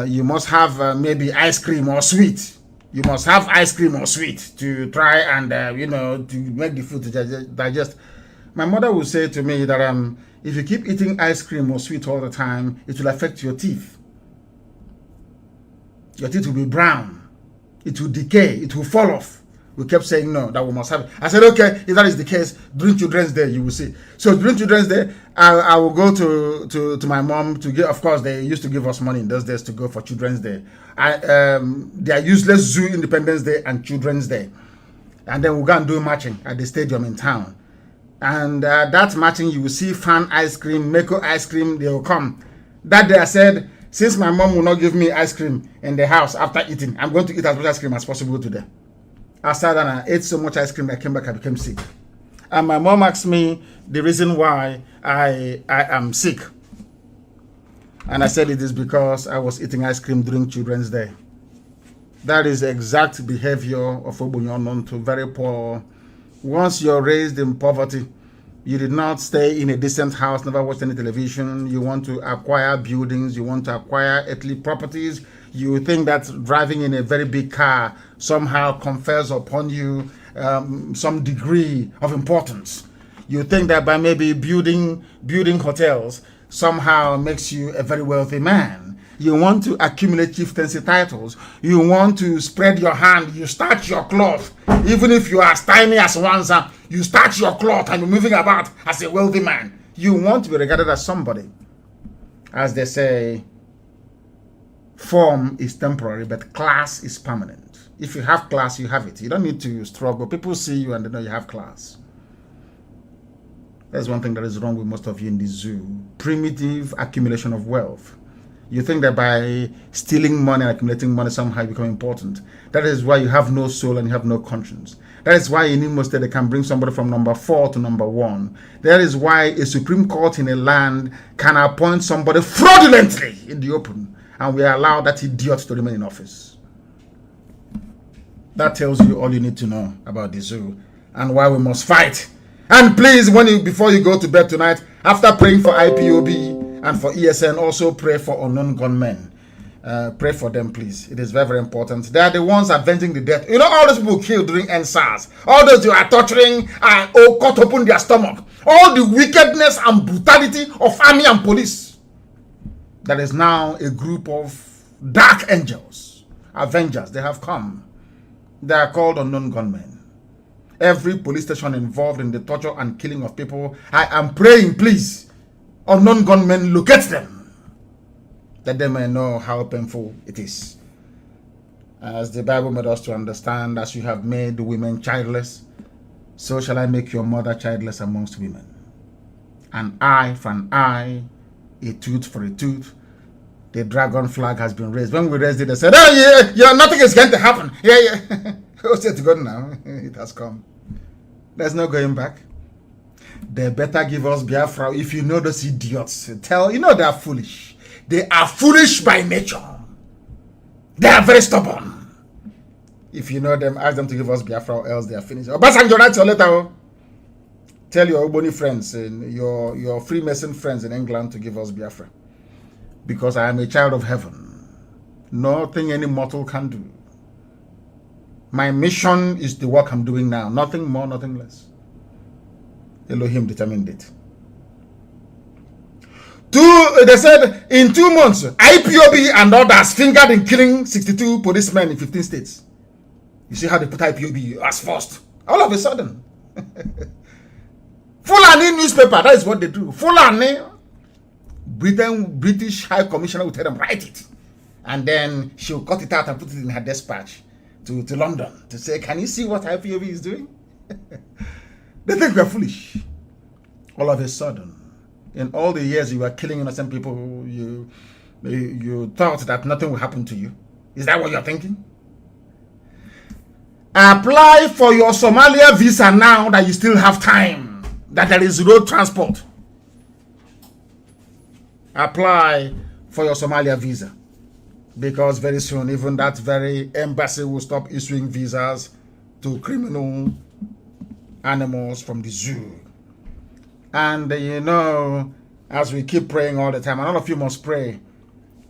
you must have maybe ice cream or sweet. You must have ice cream or sweet to try and to make the food to digest. My mother will say to me that if you keep eating ice cream or sweet all the time, it will affect your teeth. Your teeth will be brown. It will decay. It will fall off. We kept saying no, that we must have it. I said, okay, if that is the case, during Children's Day, you will see. So during Children's Day, I will go to my mom to get, of course, they used to give us money in those days to go for Children's Day. They are useless Zoo Independence Day and Children's Day. And then we'll go and do matching at the stadium in town. And that matching, you will see Fan ice cream, Mako ice cream, they will come. That day I said, since my mom will not give me ice cream in the house after eating, I'm going to eat as much ice cream as possible today. I sat and I ate so much ice cream, I came back, I became sick. And my mom asked me the reason why I am sick. And I said it is because I was eating ice cream during Children's Day. That is the exact behavior of Obunyonon to very poor. Once you're raised in poverty, you did not stay in a decent house, never watched any television. You want to acquire buildings. You want to acquire earthly properties. You think that driving in a very big car somehow confers upon you some degree of importance. You think that by maybe building hotels somehow makes you a very wealthy man. You want to accumulate chieftaincy titles. You want to spread your hand. You starch your cloth. Even if you are as tiny as Wanza, you starch your cloth and you're moving about as a wealthy man. You want to be regarded as somebody. As they say, Form is temporary, but class is permanent. If you have class, you have it. You don't need to struggle. People see you and they know you have class. That's one thing that is wrong with most of you in the zoo. Primitive accumulation of wealth. You think that by stealing money and accumulating money somehow you become important. That is why you have no soul and you have no conscience. That is why in Imo State they can bring somebody from number 4 to number 1. That is why a Supreme Court in a land can appoint somebody fraudulently in the open, and we allow that idiot to remain in office. That tells you all you need to know about the zoo and why we must fight. And please, before you go to bed tonight, after praying for IPOB and for ESN, also pray for unknown gunmen. Pray for them, please. It is very, very important. They are the ones avenging the death. You know, all those people killed during NSAS, all those you are torturing and cut open their stomach, all the wickedness and brutality of army and police. That is now a group of dark angels, avengers. They have come. They are called unknown gunmen. Every police station involved in the torture and killing of people, I am praying, please, unknown gunmen, locate them, that they may know how painful it is. As the Bible made us to understand, as you have made women childless, so shall I make your mother childless amongst women. An eye for an eye, a tooth for a tooth. The dragon flag has been raised. When we raised it, they said, oh yeah, nothing is going to happen. Yeah. Oh, say to God now, it has come. There's no going back. They better give us Biafra. If you know those idiots, they are foolish. They are foolish by nature. They are very stubborn. If you know them, ask them to give us Biafra or else they are finished. Obasanjo, write your letter. Tell your Ogboni friends and your Freemason friends in England to give us Biafra. Because I am a child of heaven. Nothing any mortal can do. My mission is the work I'm doing now. Nothing more, nothing less. Elohim determined it. They said in 2 months, IPOB and others fingered in killing 62 policemen in 15 states. You see how they put IPOB as first. All of a sudden. Fulani newspaper, that is what they do. Fulani, British High Commissioner will tell them, write it. And then she'll cut it out and put it in her dispatch to London to say, can you see what IPOB is doing? They think we're foolish. All of a sudden, in all the years you were killing innocent people, you thought that nothing will happen to you. Is that what you're thinking? Apply for your Somalia visa now that you still have time, that there is road transport. Apply for your Somalia visa, because very soon even that very embassy will stop issuing visas to criminal animals from the zoo. And as we keep praying all the time, and all of you must pray,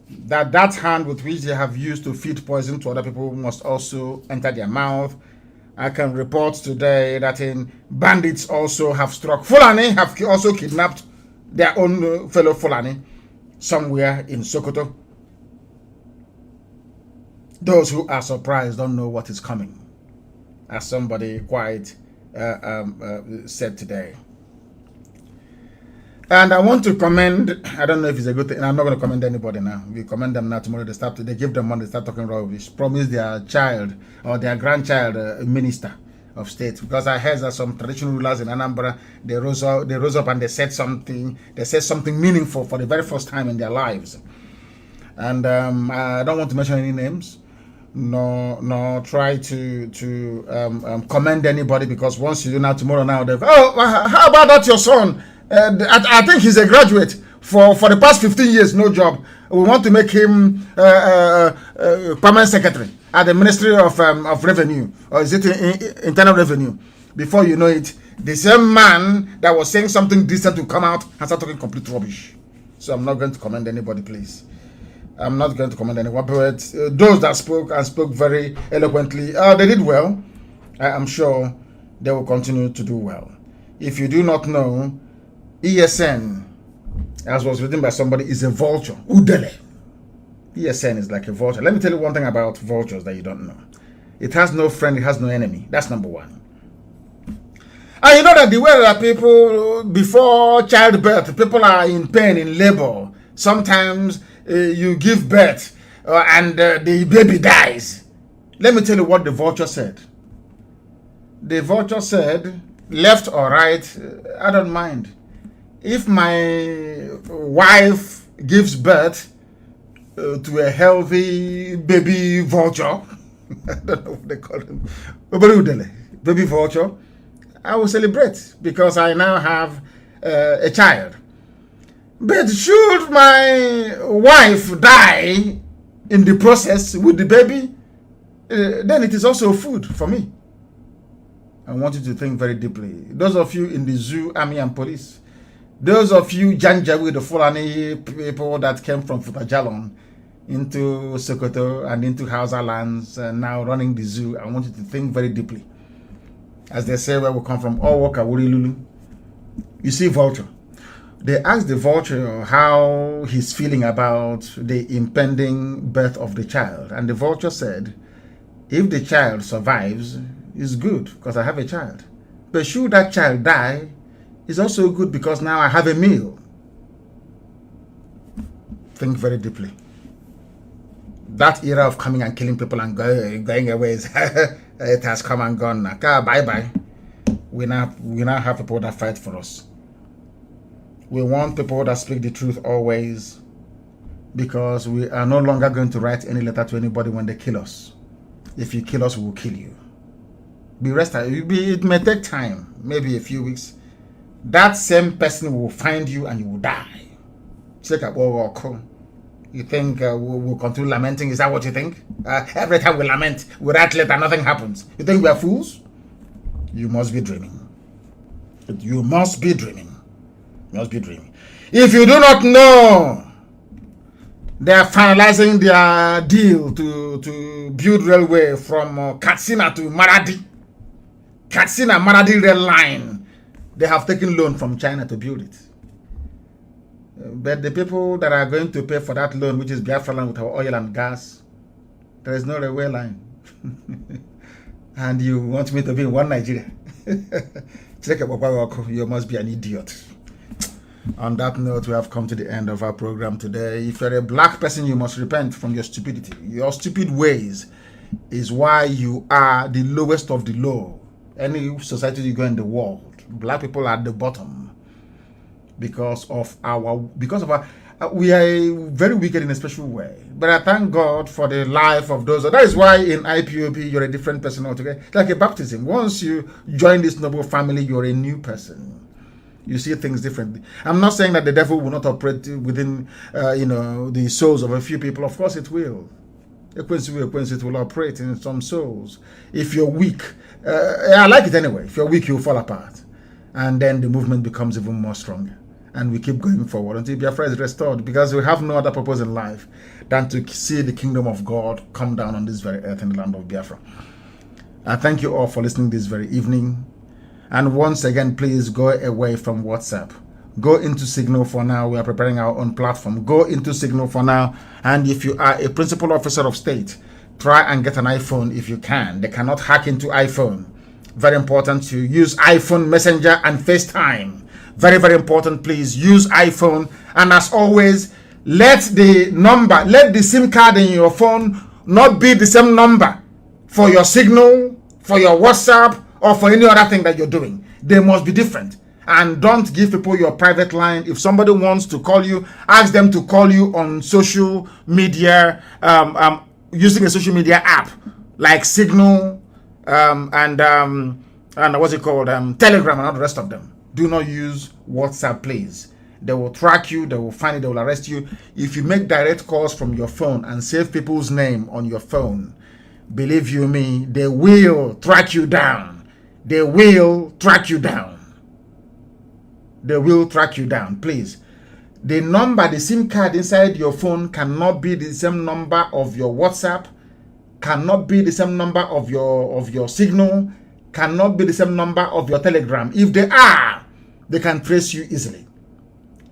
that hand with which they have used to feed poison to other people must also enter their mouth. I can report today that bandits also have struck. Fulani have also kidnapped their own fellow Fulani somewhere in Sokoto. Those who are surprised don't know what is coming, as somebody quite said today. And I want to commend, I don't know if it's a good thing, I'm not going to commend anybody now. We commend them now. Tomorrow they give them money, they start talking rubbish. Promise their child or their grandchild a minister of state. Because I heard that some traditional rulers in Anambra, they rose up and they said something meaningful for the very first time in their lives. And I don't want to mention any names, nor try to commend anybody, because once you do now, tomorrow now, how about that your son? I think he's a graduate for the past 15 years, no job. We want to make him permanent secretary at the Ministry of Revenue, or is it Internal Revenue? Before you know it, the same man that was saying something decent will come out and start talking complete rubbish. So I'm not going to commend anybody, please. I'm not going to commend anyone, but those that spoke very eloquently, they did well. I'm sure they will continue to do well. If you do not know, ESN, as was written by somebody, is a vulture. Udele. ESN is like a vulture. Let me tell you one thing about vultures that you don't know. It has no friend, it has no enemy. That's number one. And you know that the way that people, before childbirth, people are in pain, in labor. Sometimes you give birth and the baby dies. Let me tell you what the vulture said. The vulture said, left or right, I don't mind. If my wife gives birth to a healthy baby vulture, I don't know what they call him, baby vulture, I will celebrate because I now have a child. But should my wife die in the process with the baby, then it is also food for me. I want you to think very deeply. Those of you in the zoo, army and police, those of you Janjaweed, the Fulani people that came from Futajalon into Sokoto and into Hausa lands and now running the zoo, I want you to think very deeply. As they say where we come from, Owoka Wuri Lulu. You see vulture. They asked the vulture how he's feeling about the impending birth of the child. And the vulture said, if the child survives, it's good because I have a child. But should that child die, it's also good because now I have a meal. Think very deeply. That era of coming and killing people and going away, it has come and gone now. Bye-bye. We now have people that fight for us. We want people that speak the truth always, because we are no longer going to write any letter to anybody when they kill us. If you kill us, we will kill you. Be rested. It may take time, maybe a few weeks. That same person will find you and you will die. You think we'll continue lamenting? Is that what you think? Every time we lament, we write letter, nothing happens. You think we are fools? You must be dreaming. You must be dreaming. You must be dreaming. If you do not know, they are finalizing their deal to build railway from Katsina to Maradi. Katsina-Maradi rail line. They have taken loan from China to build it. But the people that are going to pay for that loan, which is Biafra land with our oil and gas, there is no railway line. And you want me to be in one Nigeria? You must be an idiot. On that note, we have come to the end of our program today. If you're a black person, you must repent from your stupidity. Your stupid ways is why you are the lowest of the low. Any society you go in the world, black people are at the bottom because of our we are very wicked in a special way. But I thank God for the life of those. That is why in IPOB you're a different person altogether. Like a baptism. Once you join this noble family, you're a new person. You see things differently. I'm not saying that the devil will not operate within the souls of a few people. Of course it will. It will operate in some souls. If you're weak, I like it anyway. If you're weak, you'll fall apart. And then the movement becomes even more stronger. And we keep going forward until Biafra is restored, because we have no other purpose in life than to see the kingdom of God come down on this very earth in the land of Biafra. I thank you all for listening this very evening. And once again, please go away from WhatsApp. Go into Signal for now. We are preparing our own platform. Go into Signal for now. And if you are a principal officer of state, try and get an iPhone if you can. They cannot hack into iPhone. Very important to use iPhone Messenger and FaceTime. Very, very important. Please use iPhone. And as always, let the SIM card in your phone not be the same number for your Signal, for your WhatsApp, or for any other thing that you're doing. They must be different. And don't give people your private line. If somebody wants to call you, ask them to call you on social media, using a social media app like Signal and what's it called, Telegram and all the rest of them. Do not use WhatsApp, please. They will track you, they will find it, they will arrest you. If you make direct calls from your phone and save people's name on your phone, believe you me, they will track you down. They will track you down. They will track you down, please. The number, the SIM card inside your phone cannot be the same number of your WhatsApp, cannot be the same number of your Signal, cannot be the same number of your Telegram. If they are, they can trace you easily.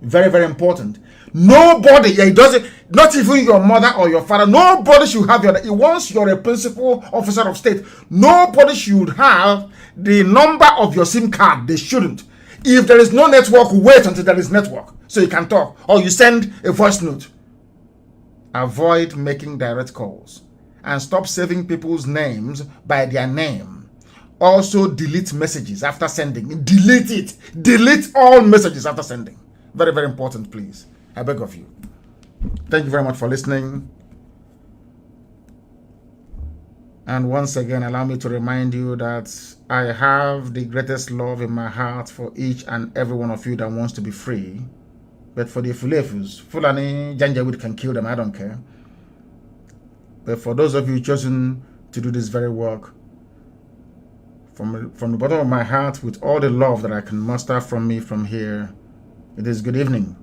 Very, very important. Nobody, it doesn't, not even your mother or your father, nobody should have once you're a principal officer of state, nobody should have the number of your SIM card. They shouldn't. If there is no network, wait until there is network so you can talk, or you send a voice note. avoid making direct calls, and stop saving people's names by their name. Also delete messages after sending. Delete it. Delete all messages after sending. Very, very important, please. I beg of you. Thank you very much for listening. And once again, allow me to remind you that I have the greatest love in my heart for each and every one of you that wants to be free. But for the Fulefus, Fulani, Janjaweed can kill them, I don't care. But for those of you chosen to do this very work, from the bottom of my heart, with all the love that I can muster from me from here, it is good evening.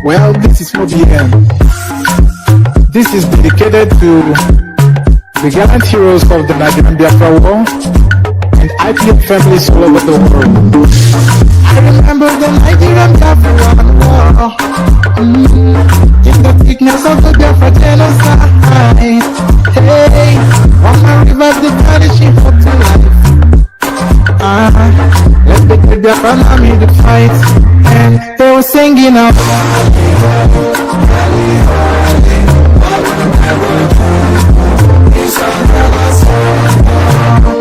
Well, this is OBN. This is dedicated to the gallant heroes of the Nigerian Biafra War and IPF families all over the world. I remember the Nigerian Biafra War in the thickness of the Biafra genocide. Hey, on my river, the vanishing for to life. Let the good Biafra army the fight, and they were singing out.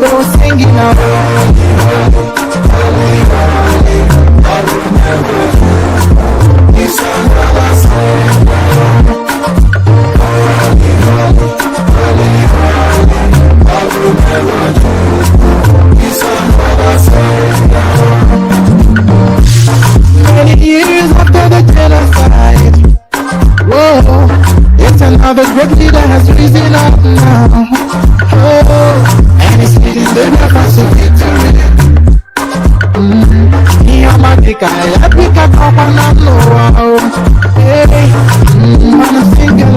They were singing out. Many years after the genocide, whoa, it's another great leader has risen up now. Oh, and he's leading the Biafra to victory. Yamadika, Yapika, Papa, no, hey, I'm singing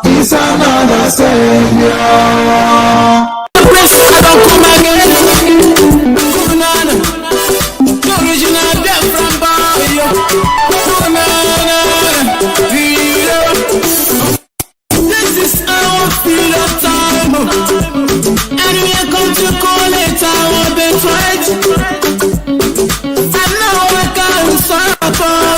It's another savior. This is our period of time, and we are going to call it our birthright. And now I can't stop.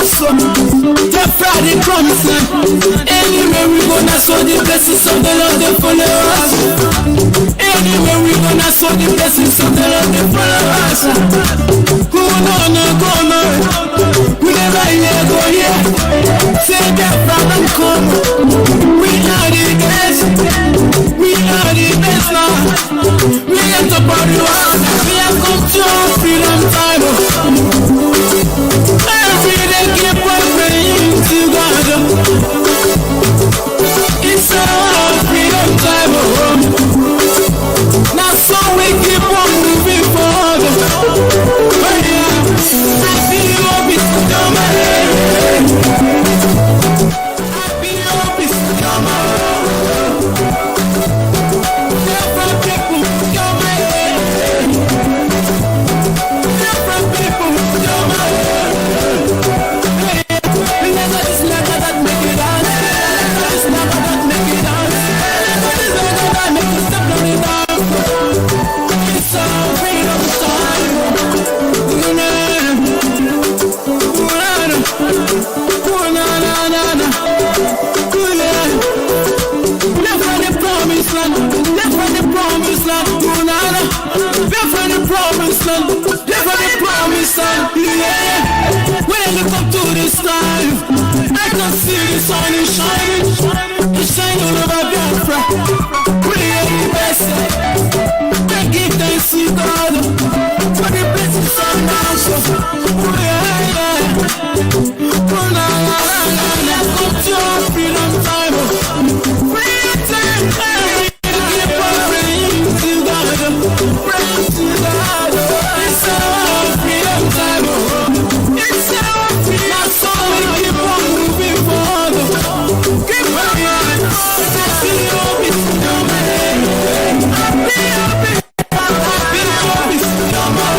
shine all over Biafra. We are the best. I give thanks to God for the blessings of nations. Let's go to our freedom time. Freedom time. Give our praise to God. Praise to God. It's our freedom time. It's our freedom. So we keep on moving forward. Keep on running. Happy hope is your man. Happy hope is your man.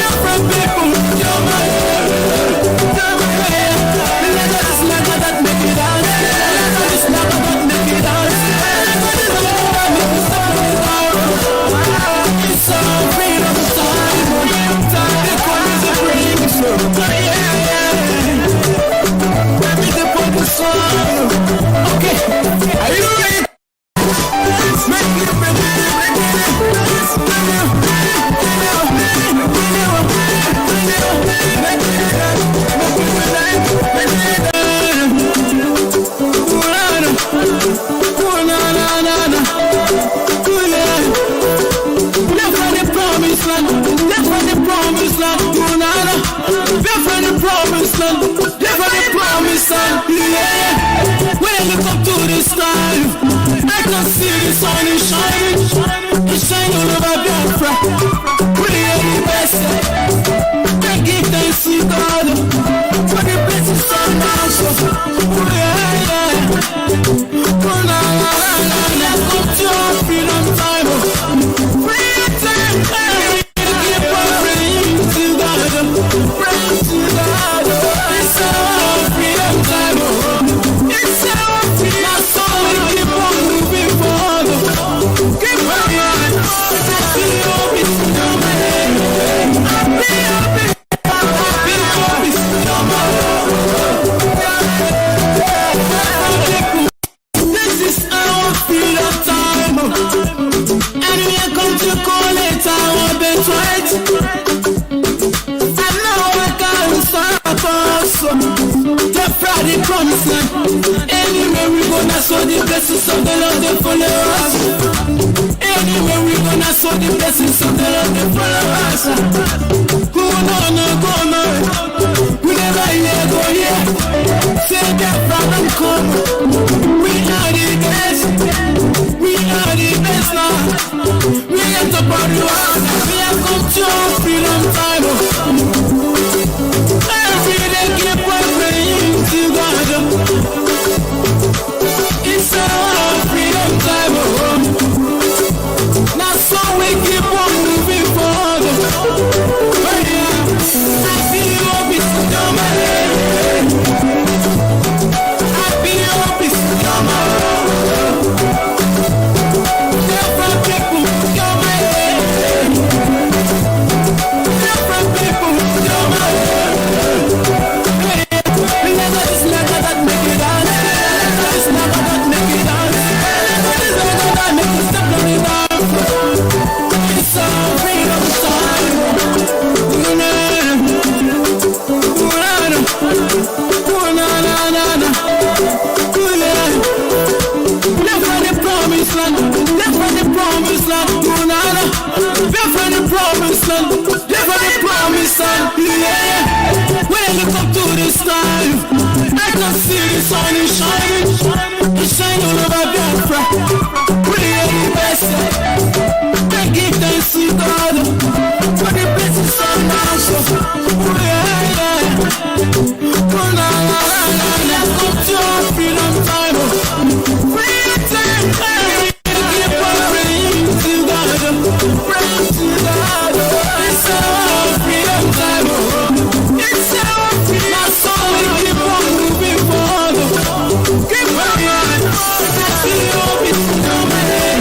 Different people, your man. Let's not that make it out. Let's not that make it out. It's a freedom time. The call is a break. Let me put the song. Okay, are you ready? Make it, make it, make it. When I look up to the sky, I can see the sun is shining. It's shining all over Biafra. We are the best. I give thanks to God for the blessings of nations. Let's go to our freedom time. Freedom time. Give our praise to God. Praise to God. It's our freedom time. It's our freedom. So we keep on moving forward. Keep on running. Happy hope is your man. Happy hope is your man. This is our freedom time. And we are going to call it our birthright. And now I can't stop us. The Friday promise land. Anywhere we go, that's what the blessings of the Lord they follow us. Anywhere we go, that's what the blessings of the Lord they follow us. Who no go no, we never hear go here. Say that problem come. We are the best. We are the best now. We are the party one. We have come to freedom time. Every day keep on praying to God. It's our freedom time. Now so we keep on moving forward. Happy hope is your man. Happy hope is your man. Different people, your man. Different people, your man. Let's not that make it out. Let's not that make it out. Let's not that make it step on it out. It's our freedom time. Left for the promised land. Left for the promised land. Left for the promised land. Left for the promised land. Yeah. When I look up to the sky, I can see the sun is shining. It's shining all over Biafra. We are the best. I give thanks to God for the blessings of nations. Let's go to our freedom time. Freedom time. Give our praise to God. Praise to God. It's our freedom time. It's our freedom. So we keep on moving forward. Keep on running. Happy hope is your man.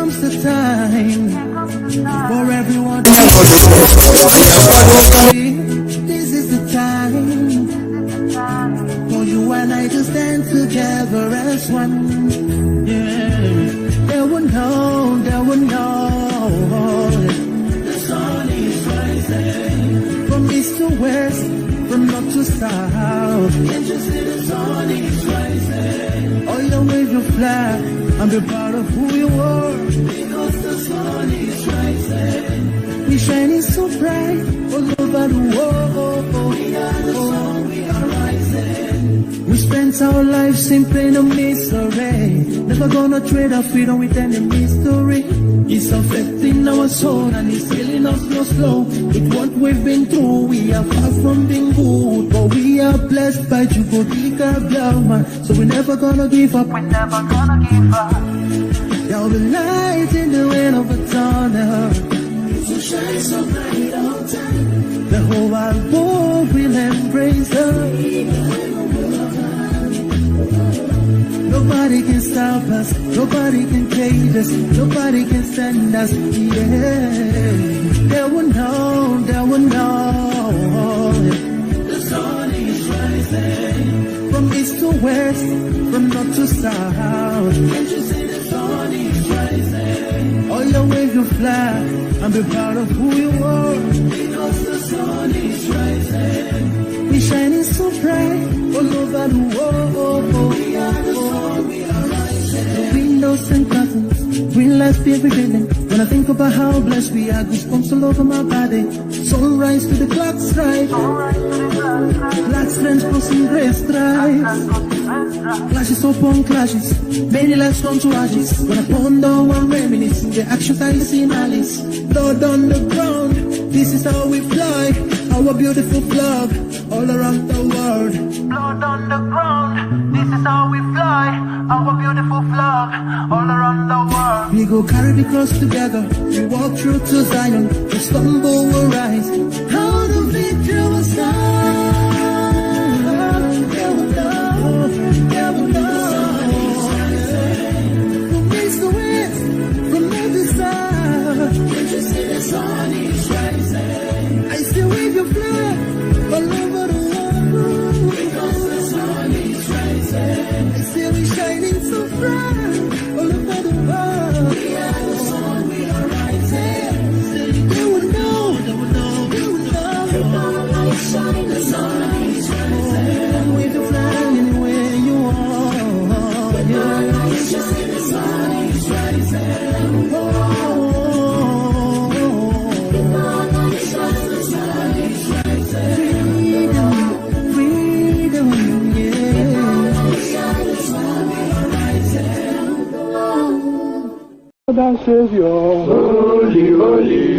comes the time for everyone to this is the time for you and I to stand together as one. Yeah, they will know, the sun is rising from east to west, from north to south. Can't you see the sun is rising? Oh, you wave your flag and be proud of who you are, because the sun is rising. We shining so bright all over the world. We are the sun, we are rising. We spent our lives in pain and misery, never gonna trade our freedom with any mystery. It's affecting our soul and it's killing us slow. With what we've been through, we are far from being good, but we are blessed by Chukwuka Blauman. So we're never gonna give up. We're never gonna give up. There'll be light in the end of a tunnel, so shine so bright all time. The whole wide world will embrace us. Nobody can stop us, nobody can cage us, nobody can stand us. Yeah, they will know, the sun is rising from east to west, from north to south. Can't you see the sun is rising? Oh, you wave your flag and be proud of who you are, because the sun is rising. We shining so bright all over the world. We are the sun, we are rising. The windows and curtains, green lights be revealing. When I think about how blessed we are, goosebumps all over my body. Sunrise to the clock strike, black strands crossing gray stripes. Clashes upon clashes, many lives come to ashes. When I ponder and reminisce, the actions I see in Alice. Blood on the ground, this is how we fly. Our beautiful flag all around the world. Blood on the ground, this is how we fly. Our beautiful flag all around the world. We go carry the cross together, we walk through to Zion. We stumble, we'll rise. How the victory will stand. From east to west, from north to south. Can't you see the sun is rising? I still wave your flag all over the world, because the sun is rising. I still be shining so bright all over the world. We are the sun, we are rising. They will know, they will know. Shine, the sun is rising. Wave your flag anywhere you are. Yeah. Shine, the sun is rising. Oh. Savior, holy, holy.